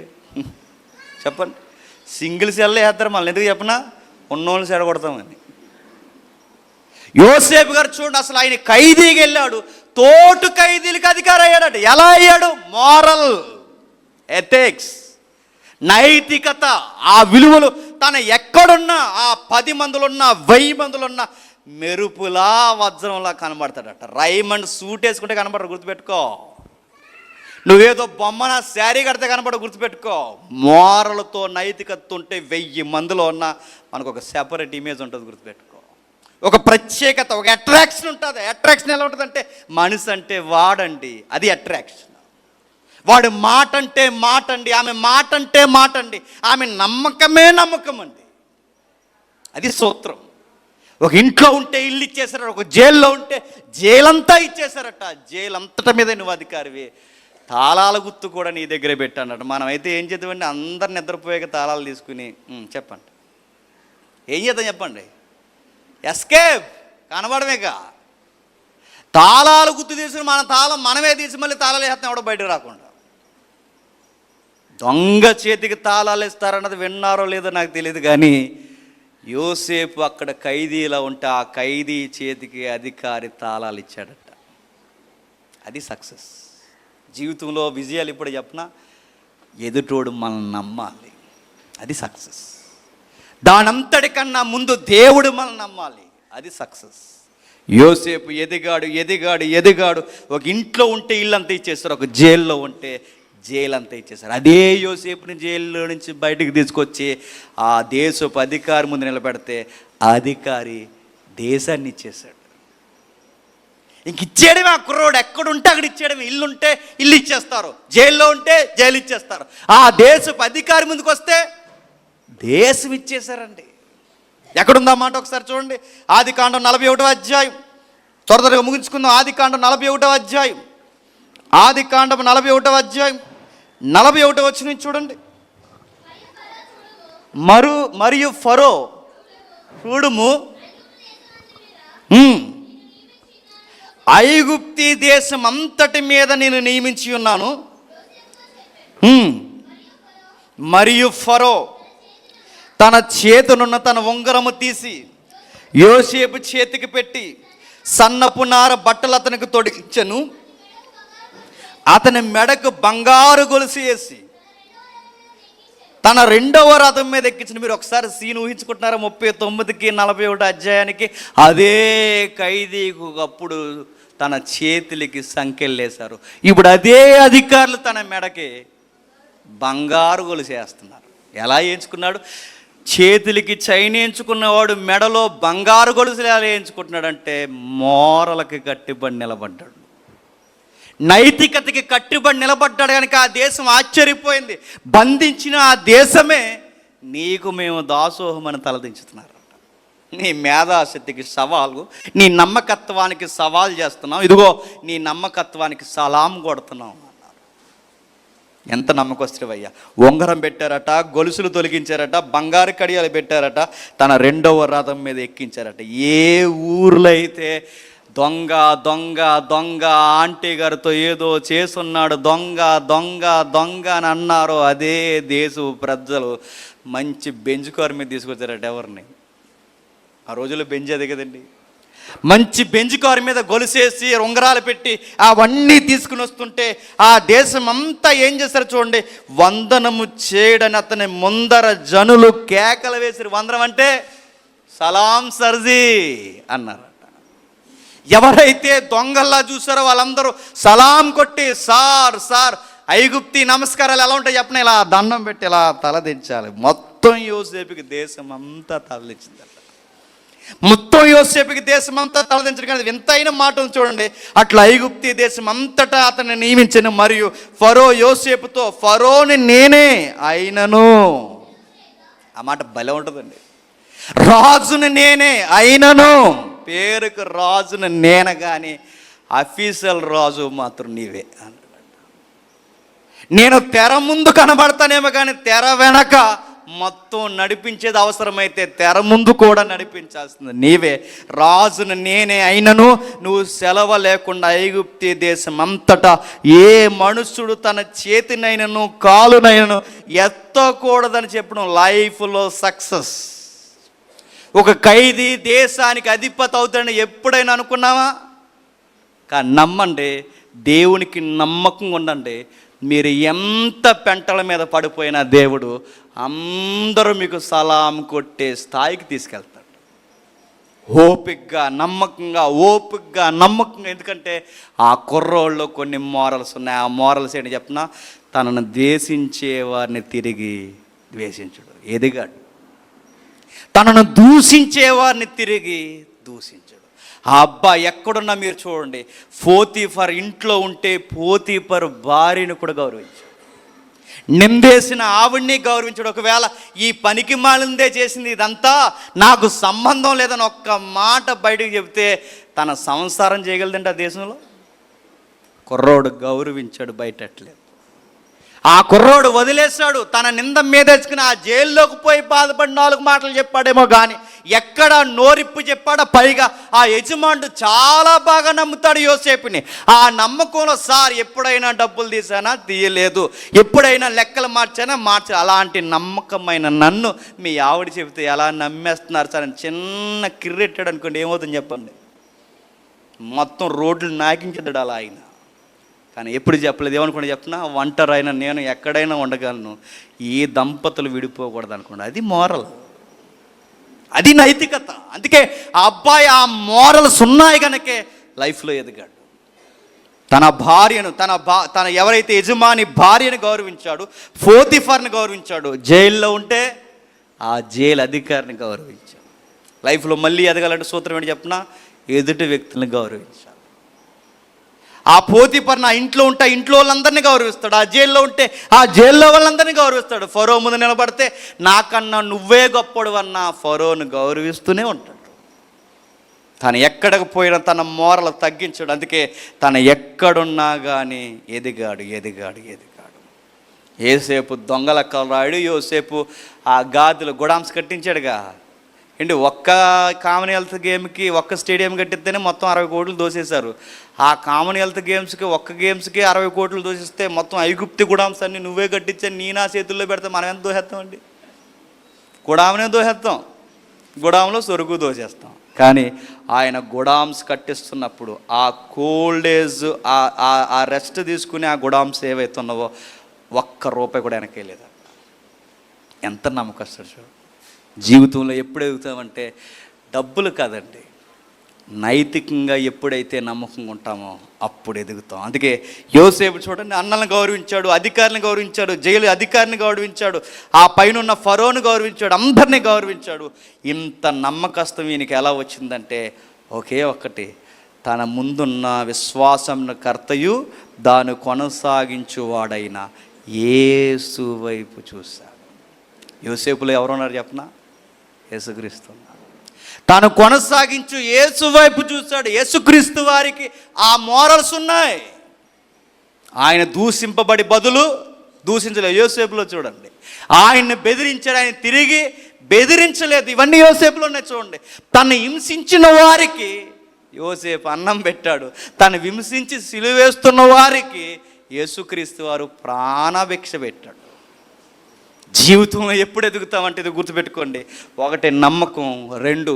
చెప్పండి? సింగిల్ సెల్ వేస్తారు. మళ్ళీ ఎందుకు చెప్పనా? ఉన్నోళ్ళు చెడగొడతామని. యోసేపు గారు చూడండి, అసలు ఆయన ఖైదీకి వెళ్ళాడు, తోటు ఖైదీలకు అధికారం అయ్యాడట. ఎలా అయ్యాడు? మోరల్ ఎథిక్స్, నైతికత, ఆ విలువలు తన ఎక్కడున్నా, ఆ 10 మందులున్నా 1000 మందులున్నా మెరుపులా వజ్రంలా కనబడతాడట. రైమండ్ సూట్ వేసుకుంటే కనబడరు, గుర్తుపెట్టుకో. నువ్వేదో బొమ్మన శారీ కడితే కనబడ, గుర్తుపెట్టుకో. మోరలతో నైతికత ఉంటే 1000 మందిలో ఉన్నా మనకు ఒక సెపరేట్ ఇమేజ్ ఉంటుంది, గుర్తుపెట్టుకో. ఒక ప్రత్యేకత, ఒక అట్రాక్షన్ ఉంటుంది. అట్రాక్షన్ ఎలా ఉంటుందంటే, మనిషి అంటే వాడండి, అది అట్రాక్షన్. వాడు మాట అంటే మాట అండి, ఆమె మాట అంటే మాట అండి, ఆమె నమ్మకమే నమ్మకం అండి, అది సూత్రం. ఒక ఇంట్లో ఉంటే ఇల్లు ఇచ్చేసారట, ఒక జైల్లో ఉంటే జైలంతా ఇచ్చేసారట. జైలంతట మీద నువ్వు అధికారివి, తాళాల గుర్తు కూడా నీ దగ్గరే పెట్టానట. మనమైతే ఏం చేద్దామండి? అందరు నిద్రపోయాక తాళాలు తీసుకుని చెప్పండి, ఏం చేద్దాం చెప్పండి? ఎస్కేప్, కనబడమేక. తాళాలు గుర్తు తీసుకుని మన తాళం మనమే తీసి మళ్ళీ తాళాలు వేస్తాం, ఎవడో బయటకు రాకుండా. దొంగ చేతికి తాళాలు ఇస్తారన్నది విన్నారో లేదో నాకు తెలియదు, కానీ యోసేపు అక్కడ ఖైదీలా ఉంటే ఆ ఖైదీ చేతికి అధికారి తాళాలు ఇచ్చాడట. అది సక్సెస్. జీవితంలో విజయాలు ఇప్పుడు చెప్పనా, ఎదుటోడు మనల్ని నమ్మాలి, అది సక్సెస్. దానంతటికన్నా ముందు దేవుడు మనల్ని నమ్మాలి, అది సక్సెస్. యోసేపు ఎదిగాడు ఎదిగాడు ఎదిగాడు. ఒక ఇంట్లో ఉంటే ఇల్లంతా ఇచ్చేస్తారు, ఒక జైల్లో ఉంటే జైలంతా ఇచ్చేస్తారు. అదే యోసేపుని జైల్లో నుంచి బయటకు తీసుకొచ్చి ఆ దేశపు అధికారి ముందు నిలబెడితే ఆ అధికారి దేశాన్ని ఇచ్చేశాడు. ఇంక ఇచ్చేయడమే. ఆ కుర్రోడు ఎక్కడుంటే అక్కడ ఇచ్చేయడమే. ఇల్లుంటే ఇల్లు ఇచ్చేస్తారు, జైల్లో ఉంటే జైలు ఇచ్చేస్తారు. ఆ దేశపు అధికారి ముందుకు వస్తే దేశం ఇచ్చేశారండి. ఎక్కడుందా మాట ఒకసారి చూడండి. ఆదికాండం 41వ అధ్యాయం, త్వరగా ముగించుకుందాం. ఆదికాండం 41వ అధ్యాయం, ఆదికాండం 41వ అధ్యాయం 41వ వచనం చూడండి. మరియు ఫరో చూడుము, ఐగుప్తి దేశం అంతటి మీద నేను నియమించి ఉన్నాను. మరియు ఫరో తన చేతునున్న తన ఉంగరము తీసి యోసేపు చేతికి పెట్టి సన్నపు నార బట్టలు అతనికి తొడిగించెను. అతని మెడకు బంగారు గొలుసు వేసి తన రెండవ రథం మీద ఎక్కించిన. మీరు ఒకసారి సీన్ ఊహించుకుంటున్నారా? 39కి 41 అధ్యాయానికి అదే ఖైదీకు అప్పుడు తన చేతులకి సంకెళ్ళేశారు. ఇప్పుడు అదే అధికారులు తన మెడకి బంగారు గొలుసు వేస్తున్నారు. ఎలా వేయించుకున్నాడు? చేతులకి చైన్ వేయించుకున్నవాడు మెడలో బంగారు గొలుసులు ఎలా వేయించుకుంటున్నాడంటే మోరలకి కట్టుబడి నిలబడ్డాడు, నైతికతకి కట్టుబడి నిలబడ్డాడు. కనుక ఆ దేశం ఆశ్చర్యపోయింది. బంధించిన ఆ దేశమే నీకు మేము దాసోహమని తలదించుతున్నారు. నీ మేధాశక్తికి సవాలు, నీ నమ్మకత్వానికి సవాల్ చేస్తున్నాం. ఇదిగో నీ నమ్మకత్వానికి సలాం కొడుతున్నాం అన్నారు. ఎంత నమ్మకస్తువయ్యా! ఉంగరం పెట్టారట, గొలుసులు తొలగించారట, బంగారు కడియాలు పెట్టారట, తన రెండవ రథం మీద ఎక్కించారట. ఏ ఊర్లో అయితే దొంగ దొంగ దొంగ ఆంటీ గారితో ఏదో చేసున్నాడు, దొంగ దొంగ దొంగ అని అన్నారో అదే దేశపు ప్రజలు మంచి బెంచ్ కారు మీద తీసుకొచ్చారట. ఎవరిని? ఆ రోజుల్లో బెంచ్ అదే కదండి. మంచి బెంచ్ కారు మీద గొలుసేసి ఉంగరాలు పెట్టి అవన్నీ తీసుకుని వస్తుంటే ఆ దేశం అంతా ఏం చేశారు చూడండి, వందనము చేయడని అతని ముందర జనులు కేకలు వేసి, వందనం అంటే సలాం సర్జీ అన్నారట. ఎవరైతే దొంగల్లా చూసారో వాళ్ళందరూ సలాం కొట్టి, సార్ సార్ ఐగుప్తి నమస్కారాలు ఎలా ఉంటాయి చెప్పిన, ఇలా దండం పెట్టి ఇలా తలదించాలి. మొత్తం యోసేపుకి దేశం అంతా తలదించిందట. మొత్తం యోసేపుకి దేశం అంతా తలదించడం కానీ వింతైన మాటలు చూడండి. అట్లా ఐగుప్తి దేశం అంతటా అతన్ని నియమించిన. మరియు ఫరో యోసేపుతో, ఫరోని నేనే అయినను, ఆ మాట భలే ఉంటుందండి. రాజుని నేనే అయినను, పేరుకు రాజుని నేను కానీ అఫీషియల్ రాజు మాత్రం నీవే అంటాడు. నేను తెర ముందు కనబడతానేమో కానీ తెర వెనక మొత్తం నడిపించేది అవసరమైతే తెర ముందు కూడా నడిపించాల్సింది నీవే. రాజును నేనే అయినను నువ్వు సెలవు లేకుండా ఐగుప్తి దేశం అంతటా ఏ మనుషుడు తన చేతినైనను కాలునైనను ఎత్తకూడదని చెప్పడం లైఫ్లో సక్సెస్. ఒక ఖైదీ దేశానికి అధిపతి అవుతాడని ఎప్పుడైనా అనుకున్నావా? కానీ నమ్మండి, దేవునికి నమ్మకంగా ఉండండి. మీరు ఎంత పెంటల మీద పడిపోయినా దేవుడు అందరూ మీకు సలాం కొట్టే స్థాయికి తీసుకెళ్తాడు. ఓపికగా నమ్మకంగా. ఎందుకంటే ఆ కుర్రోళ్ళు కొన్ని మోరల్స్ ఉన్నాయి. ఆ మోరల్స్ ఏంటి చెప్పిన, తనను ద్వేషించే వారిని తిరిగి ద్వేషించడు, ఎదిగాడు. తనను దూషించే వారిని తిరిగి దూషించడు. ఆ అబ్బాయి ఎక్కడున్నా మీరు చూడండి, పోతీఫర్ ఇంట్లో ఉంటే పోతీఫర్ భార్యను కూడా గౌరవించాడు, నిందేసిన ఆవిడ్ని గౌరవించాడు. ఒకవేళ ఈ పనికి మాలిందే చేసింది ఇదంతా నాకు సంబంధం లేదని ఒక్క మాట బయటకు చెబితే తన సంసారం చేయగలదండి ఆ దేశంలో. కుర్రోడు గౌరవించాడు, బయటట్లేదు. ఆ కుర్రోడు వదిలేశాడు, తన నింద మీదేసుకుని ఆ జైల్లోకి పోయి బాధపడి 4 మాటలు చెప్పాడేమో కానీ ఎక్కడ నోరిప్పు చెప్పాడో. పైగా ఆ యజమానుడు చాలా బాగా నమ్ముతాడు యోసేపుని. ఆ నమ్మకంలో, సార్ ఎప్పుడైనా డబ్బులు తీసానా? తీయలేదు. ఎప్పుడైనా లెక్కలు మార్చానా? అలాంటి నమ్మకమైన నన్ను మీ ఆవిడ చెబితే ఎలా నమ్మేస్తున్నారు సార్ అని చిన్న కిర్రెట్టాడు అనుకోండి, ఏమవుతుంది చెప్పండి? మొత్తం రోడ్లు నాకించాడు అలా ఆయన. కానీ ఎప్పుడు చెప్పలేదు. ఏమనుకోండి చెప్పినా, ఒంటరైనా నేను ఎక్కడైనా ఉండగలను, ఈ దంపతులు విడిపోకూడదు అనుకోండి. అది మోరల్, అది నైతికత. అందుకే ఆ అబ్బాయి ఆ మోరల్స్ ఉన్నాయి కనుకే లైఫ్లో ఎదిగాడు. తన భార్యను, తన ఎవరైతే యజమాని భార్యను గౌరవించాడు, పోతీఫర్ని గౌరవించాడు, జైల్లో ఉంటే ఆ జైలు అధికారిని గౌరవించాడు. లైఫ్లో మళ్ళీ ఎదగాలంటే సూత్రం ఏంటి చెప్పినా, ఎదుటి వ్యక్తులను గౌరవించాడు. ఆ పోతీఫర్ నా ఇంట్లో ఉంటే ఇంట్లో వాళ్ళందరినీ గౌరవిస్తాడు, ఆ జైల్లో ఉంటే ఆ జైల్లో వాళ్ళందరినీ గౌరవిస్తాడు. ఫరో ముందు నిలబడితే నాకన్నా నువ్వే గొప్పడు అన్న ఫరోను గౌరవిస్తూనే ఉంటాడు. తను ఎక్కడికి పోయినా తన మోరలు తగ్గించాడు. అందుకే తను ఎక్కడున్నా కానీ ఎదిగాడు. ఏసేపు దొంగల రాయుడు, యోసేపు ఆ గాదులు గుడాంస్ కట్టించాడుగా. ఏంటి, ఒక్క కామన్వెల్త్ గేమ్కి ఒక్క స్టేడియం కట్టిస్తేనే మొత్తం 60 కోట్లు దోసేశారు. ఆ కామన్వెల్త్ గేమ్స్కి ఒక్క గేమ్స్కి 60 కోట్లు దోసిస్తే మొత్తం ఐగుప్తి గుడాంస్ అన్ని నువ్వే కట్టించా నీ నా చేతుల్లో పెడితే మనం ఎంత దోసేస్తామండి? గుడాంనే దోసేస్తాం, గుడాంలో సొరుగు దోసేస్తాం. కానీ ఆయన గుడాంస్ కట్టిస్తున్నప్పుడు ఆ కోల్డ్ ఏజ్, ఆ రెస్ట్ తీసుకుని ఆ గుడాంస్ ఏవైతే ఉన్నావో ఒక్క రూపాయి కూడా వెనకేయలేదు. ఎంత నమ్మకస్తుడు చూడు. జీవితంలో ఎప్పుడు ఎదుగుతామంటే డబ్బులు కాదండి, నైతికంగా ఎప్పుడైతే నమ్మకంగా ఉంటామో అప్పుడు ఎదుగుతాం. అందుకే యోసేపు చూడండి, అన్నలను గౌరవించాడు, అధికారిని గౌరవించాడు, జైలు అధికారిని గౌరవించాడు, ఆ పైన ఉన్న ఫరోను గౌరవించాడు, అందరినీ గౌరవించాడు. ఇంత నమ్మకస్తం ఈయనకి ఎలా వచ్చిందంటే ఒకే ఒక్కటి, తన ముందున్న విశ్వాసం కర్తయు దాన్ని కొనసాగించువాడైన యేసు వైపు చూశాడు. యోసేపులో ఎవరున్నారు చెప్పనా? యేసుక్రీస్తు. తాను కొనసాగించు యేసు వైపు చూశాడు. యేసుక్రీస్తు వారికి ఆ మోరల్స్ ఉన్నాయి. ఆయన దూషింపబడి బదులు దూషించలేదు. యోసేపులో చూడండి, ఆయన్ని బెదిరించాడు, ఆయన తిరిగి బెదిరించలేదు. ఇవన్నీ యోసేపులో ఉన్నాయి చూడండి. తను హింసించిన వారికి యోసేపు అన్నం పెట్టాడు, తను హింసించి సిలువేస్తున్న వారికి యేసుక్రీస్తు వారు ప్రాణభిక్ష పెట్టాడు. జీవితంలో ఎప్పుడు ఎదుగుతామంటే ఇది గుర్తుపెట్టుకోండి, ఒకటి నమ్మకం, రెండు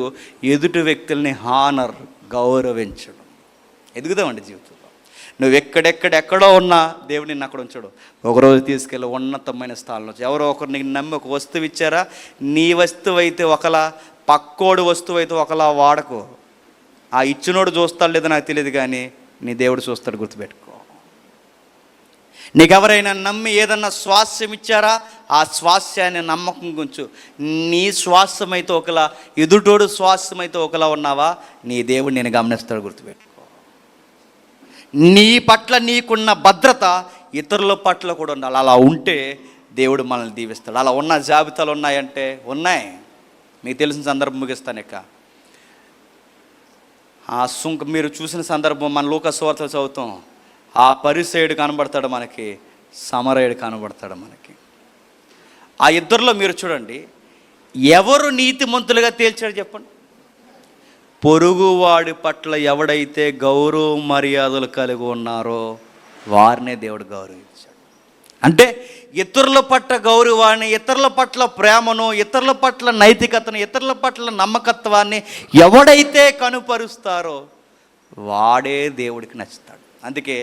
ఎదుటి వ్యక్తుల్ని హానర్, గౌరవించడం. ఎదుగుతామండి జీవితంలో. నువ్వు ఎక్కడెక్కడెక్కడో ఉన్నా దేవుడు నిన్ను అక్కడ ఉంచాడు. ఒకరోజు తీసుకెళ్ళి ఉన్నతమైన స్థానంలో ఎవరో ఒకరు నీకు నమ్మి ఒక వస్తువు ఇచ్చారా, నీ వస్తువు అయితే ఒకలా, పక్కోడు వస్తువు అయితే ఒకలా వాడకు. ఆ ఇచ్చినోడు చూస్తాడు లేదో నాకు తెలియదు, కానీ నీ దేవుడు చూస్తాడు, గుర్తుపెట్టుకో. నీకెవరైనా నమ్మి ఏదన్నా స్వాస్థ్యం ఇచ్చారా, ఆ స్వాస్థ్యాన్ని నమ్మకం గుంచు. నీ స్వాస్థ్యం అయితే ఒకలా, ఎదుటోడు స్వాస్థ్యం అయితే ఒకలా ఉన్నావా, నీ దేవుడు నేను గమనిస్తాడు, గుర్తుపెట్టుకో. నీ పట్ల నీకున్న భద్రత ఇతరుల పట్ల కూడా ఉండాలి. అలా ఉంటే దేవుడు మనల్ని దీవిస్తాడు. అలా ఉన్న జాబితాలు ఉన్నాయంటే ఉన్నాయి. మీకు తెలిసిన సందర్భం ముగిస్తాను. ఇక ఆ మీరు చూసిన సందర్భం మన లూకా సువార్త చదువుతాం. ఆ పరిసయ్యుడు కనబడతాడు మనకి, సమరయుడు కనబడతాడు మనకి. ఆ ఇద్దరిలో మీరు చూడండి, ఎవరు నీతిమంతులుగా తేల్చాడు చెప్పండి? పొరుగువాడి పట్ల ఎవడైతే గౌరవ మర్యాదలు కలిగి ఉన్నారో వారినే దేవుడు గౌరవించాడు. అంటే ఇతరుల పట్ల గౌరవాన్ని, ఇతరుల పట్ల ప్రేమను, ఇతరుల పట్ల నైతికతను, ఇతరుల పట్ల నమ్మకత్వాన్ని ఎవడైతే కనుపరుస్తారో వాడే దేవుడికి నచ్చుతాడు. అందుకే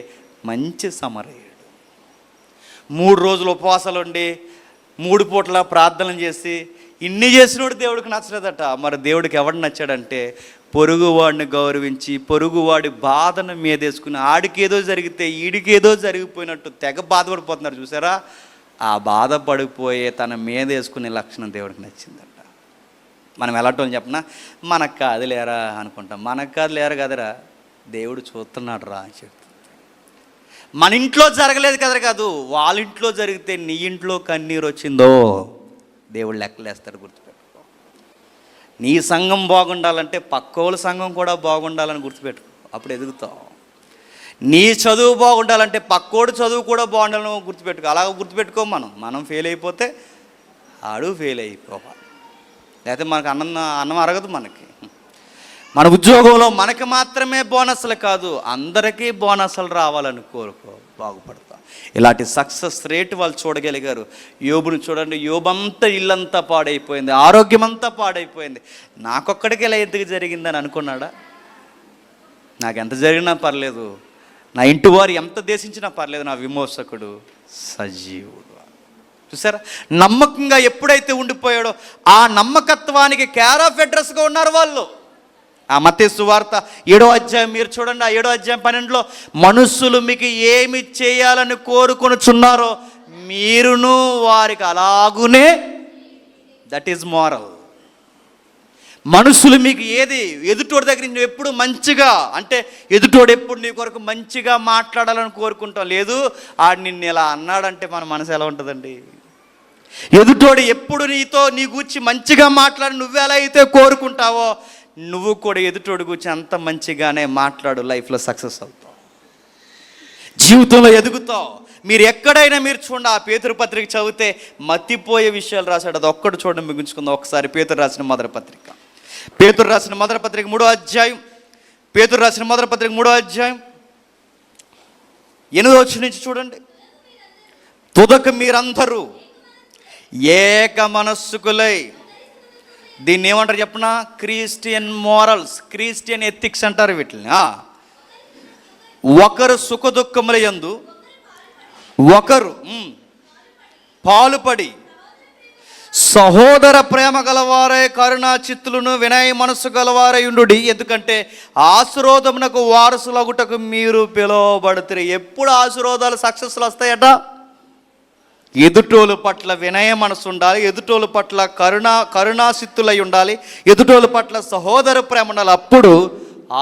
మంచి సమరయుడు 3 రోజులు ఉపవాసాలు ఉండి 3 పూట్ల ప్రార్థనలు చేసి ఇన్ని చేసినోడు దేవుడికి నచ్చలేదట. మరి దేవుడికి ఎవడు నచ్చాడంటే పొరుగువాడిని గౌరవించి, పొరుగువాడి బాధను మీదేసుకుని, ఆడికి ఏదో జరిగితే ఈడికి ఏదో జరిగిపోయినట్టు తెగ బాధపడిపోతున్నారు చూసారా, ఆ బాధపడిపోయే తన మీద వేసుకునే లక్షణం దేవుడికి నచ్చిందట. మనం ఎలాంటి చెప్పనా, మనకు కాదు లేరా అనుకుంటాం. మనకు కాదు లేరా కదరా, దేవుడు చూస్తున్నాడు రా అని చెప్తుంది. మన ఇంట్లో జరగలేదు కదా కాదు, వాళ్ళ ఇంట్లో జరిగితే నీ ఇంట్లో కన్నీరు వచ్చిందో దేవుడు లెక్కలేస్తాడు, గుర్తుపెట్టుకో. నీ సంఘం బాగుండాలంటే పక్కోళ్ళ సంఘం కూడా బాగుండాలని గుర్తుపెట్టుకో, అప్పుడు ఎదుగుతావు. నీ చదువు బాగుండాలంటే పక్కోడు చదువు కూడా బాగుండాలని గుర్తుపెట్టుకో. అలాగ గుర్తుపెట్టుకో. మనం ఫెయిల్ అయిపోతే ఆడు ఫెయిల్ అయిపోవాలి, లేకపోతే మనకు అన్నం అరగదు. మన ఉద్యోగంలో మనకి మాత్రమే బోనస్లు కాదు, అందరికీ బోనస్లు రావాలని కోరుకో, బాగుపడతాం. ఇలాంటి సక్సెస్ రేట్ వాళ్ళు చూడగలిగారు. యోబుని చూడండి, యోబంతా ఇల్లంతా పాడైపోయింది, ఆరోగ్యం అంతా పాడైపోయింది. నాకొక్కడికి ఇలా ఎందుకు జరిగిందని అనుకున్నాడా? నాకు ఎంత జరిగినా పర్లేదు, నా ఇంటి వారు ఎంత దేశించినా పర్లేదు, నా విమోచకుడు సజీవుడు. చూసారా, నమ్మకంగా ఎప్పుడైతే ఉండిపోయాడో ఆ నమ్మకత్వానికి కేర్ ఆఫ్ అడ్రస్గా ఉన్నారు వాళ్ళు. ఆ మత్తయి సువార్త 7వ అధ్యాయం మీరు చూడండి, ఆ 7వ అధ్యాయం 12లో మనుషులు మీకు ఏమి చేయాలని కోరుకొనుచున్నారో మీరును వారికి అలాగునే, దట్ ఈజ్ మోరల్. మనుషులు మీకు ఏది, ఎదుటోడి దగ్గర నువ్వు ఎప్పుడు మంచిగా, అంటే ఎదుటోడు ఎప్పుడు నీ కొరకు మంచిగా మాట్లాడాలని కోరుకుంటాం. లేదు, ఆడు నిన్ను ఇలా అన్నాడంటే మన మనసు ఎలా ఉంటుందండి? ఎదుటోడు ఎప్పుడు నీ గూర్చి మంచిగా మాట్లాడి నువ్వెలా అయితే కోరుకుంటావో నువ్వు కూడా ఎదుటోడు గురించి అంత మంచిగానే మాట్లాడు, లైఫ్లో సక్సెస్ అవుతావు, జీవితంలో ఎదుగుతావు. మీరు ఎక్కడైనా మీరు చూడండి, ఆ పేతురు పత్రిక చదివితే మతిపోయే విషయాలు రాశాడు. అది ఒక్కడు చూడండి, ముగించుకుందాం ఒకసారి. పేతురు రాసిన మొదటి పత్రిక 3వ అధ్యాయం, పేతురు రాసిన మొదటి పత్రిక 3వ అధ్యాయం 8వ వచనం నుంచి చూడండి. తుదక మీరందరూ ఏక మనస్సుకులై, దీన్ని ఏమంటారు చెప్పనా, క్రిస్టియన్ మోరల్స్, క్రిస్టియన్ ఎథిక్స్ అంటారు వీటిని. ఒకరు సుఖదుఖముల యందు ఒకరు పాలుపడి సహోదర ప్రేమ గలవారై కరుణా చిత్తులను వినయ మనస్సు గలవారై ఉండుడి, ఎందుకంటే ఆశీర్వాదమునకు వారసులగుటకు మీరు పిలువబడుతురు. ఎప్పుడు ఆశీర్వాదాలు సక్సెస్లు వస్తాయట? ఎదుటోలు పట్ల వినయ మనసు ఉండాలి, ఎదుటోలు పట్ల కరుణాసిత్తులై ఉండాలి, ఎదుటోలు పట్ల సహోదర ప్రేమ ఉండాలి. అప్పుడు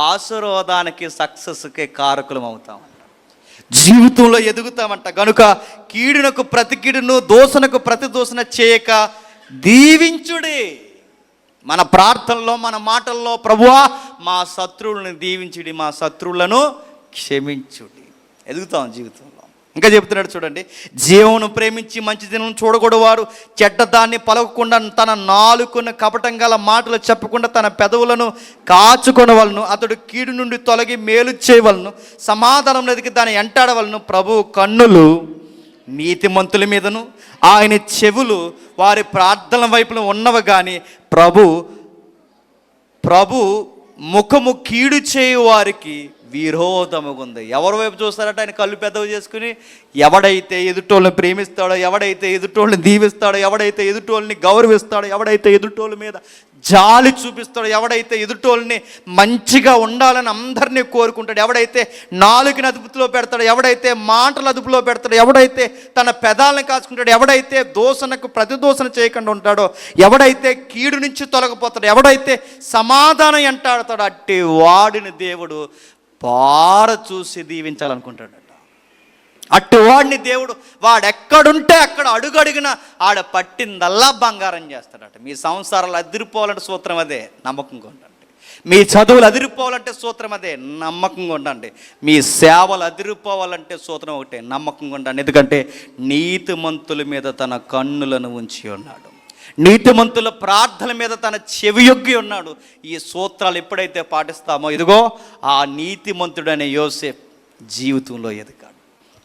ఆశీర్వాదానికి సక్సెస్కి కారకులం అవుతాం, జీవితంలో ఎదుగుతామంట. కనుక కీడునకు ప్రతి కీడును, దోషణకు ప్రతి దోషణ చేయక దీవించుడి. మన ప్రార్థనలో, మన మాటల్లో, ప్రభువా మా శత్రువులను దీవించుడి, మా శత్రువులను క్షమించుడి. ఎదుగుతాం జీవితంలో. ఇంకా చెప్తున్నాడు చూడండి, జీవమును ప్రేమించి మంచి దినం చూడకూడవాడు చెడ్డదాన్ని పలకకుండా తన నాలుకను కపటం గల మాటలు చెప్పకుండా తన పెదవులను కాచుకొనవలను. అతడు కీడు నుండి తొలగి మేలు చేయవలను, సమాధానం ఎదిగి దాన్ని ఎంటాడవలను. ప్రభు కన్నులు నీతిమంతుల మీదను, ఆయన చెవులు వారి ప్రార్థనల వైపున ఉన్నవి. కానీ ప్రభు ముఖము కీడు చేయు వారికి విరోధముగుంది. ఎవరి వైపు చూస్తారట? ఆయన కళ్ళు పెద్దవి చేసుకుని, ఎవడైతే ఎదుటోళ్ళని ప్రేమిస్తాడో, ఎవడైతే ఎదుటోళ్ళని దీవిస్తాడో, ఎవడైతే ఎదుటోళ్ళని గౌరవిస్తాడో, ఎవడైతే ఎదుటోళ్ళ మీద జాలి చూపిస్తాడో, ఎవడైతే ఎదుటోళ్ళని మంచిగా ఉండాలని అందరినీ కోరుకుంటాడు, ఎవడైతే నాలుగుని అదుపులో పెడతాడో, ఎవడైతే మాటలు అదుపులో పెడతాడో, ఎవడైతే తన పెదాలను కాచుకుంటాడో, ఎవడైతే దోషణకు ప్రతిదోషణ చేయకుండా ఉంటాడో, ఎవడైతే కీడు నుంచి తొలగిపోతాడో, ఎవడైతే సమాధానం ఎంటాడతాడో, అట్టి వాడిని దేవుడు చూసి దీవించాలనుకుంటాడట. అట్టి వాడిని దేవుడు వాడెక్కడుంటే అక్కడ అడుగడిగిన ఆడ పట్టిందల్లా బంగారం చేస్తాడట. మీ సంసారాలు అదిరిపోవాలంటే సూత్రం అదే, నమ్మకంగా ఉండండి. మీ చదువులు అదిరిపోవాలంటే సూత్రం అదే, నమ్మకంగా ఉండండి. మీ సేవలు అదిరిపోవాలంటే సూత్రం ఒకటే, నమ్మకంగా ఉండండి. ఎందుకంటే నీతిమంతుల మీద తన కన్నులను ఉంచి ఉన్నాడు, నీతిమంతుల ప్రార్థన మీద తన చెవియొగ్గి ఉన్నాడు. ఈ సూత్రాలు ఎప్పుడైతే పాటిస్తామో, ఇదిగో ఆ నీతిమంతుడనే యోసేపు జీవితంలో ఎదిగాడు.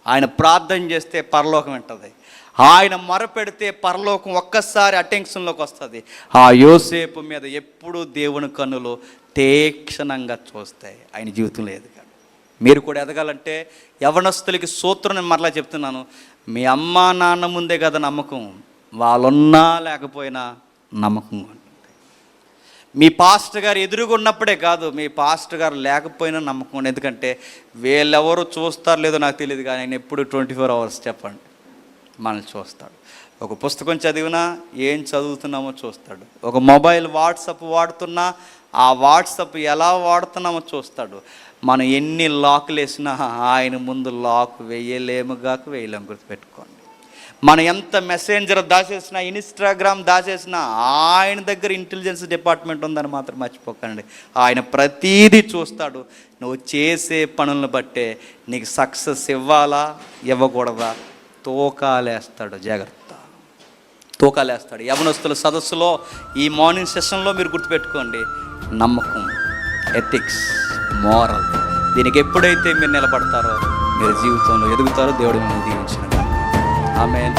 ఆయన ప్రార్థన చేస్తే పరలోకం వింటది, ఆయన మొరపెడితే పరలోకం ఒక్కసారి అటెన్షన్లోకి వస్తుంది. ఆ యోసేపు మీద ఎప్పుడూ దేవుని కన్నులు తీక్షణంగా చూస్తాయి. ఆయన జీవితంలో ఎదిగాడు. మీరు కూడా ఎదగాలంటే యవనస్తులకి సూత్రం నేను మరలా చెప్తున్నాను, మీ అమ్మా నాన్న ముందే కదా నమ్మకం, వాళ్ళున్నా లేకపోయినా నమ్మకంగా ఉంటుంది. మీ పాస్టర్ గారు ఎదురుగున్నప్పుడే కాదు, మీ పాస్టర్ గారు లేకపోయినా నమ్మకం ఉంది. ఎందుకంటే వీళ్ళెవరు చూస్తారో లేదో నాకు తెలియదు, కానీ ఆయన ఎప్పుడు 24 hours చెప్పండి మనల్ని చూస్తాడు. ఒక పుస్తకం చదివినా ఏం చదువుతున్నామో చూస్తాడు, ఒక మొబైల్ వాట్సాప్ వాడుతున్నా ఆ వాట్సాప్ ఎలా వాడుతున్నామో చూస్తాడు. మనం ఎన్ని లాకులు వేసినా ఆయన ముందు లాక్ వేయలేము గుర్తుపెట్టుకోండి. మనం ఎంత మెసెంజర్ దాచేసినా, ఇన్స్టాగ్రామ్ దాచేసినా ఆయన దగ్గర ఇంటెలిజెన్స్ డిపార్ట్మెంట్ ఉందని మాత్రం మర్చిపోకండి. ఆయన ప్రతీదీ చూస్తాడు. నువ్వు చేసే పనులను బట్టే నీకు సక్సెస్ ఇవ్వాలా ఇవ్వకూడదా తూకాలేస్తాడు. జాగ్రత్త, తూకాలేస్తాడు. యవనస్తుల సదస్సులో ఈ మార్నింగ్ సెషన్లో మీరు గుర్తుపెట్టుకోండి, నమ్మకం, ఎథిక్స్, మోరల్, దీనికి ఎప్పుడైతే మీరు నిలబడతారో మీరు జీవితంలో ఎదుగుతారో. దేవుడు మిమ్మల్ని దీవించిన ఆమేన్.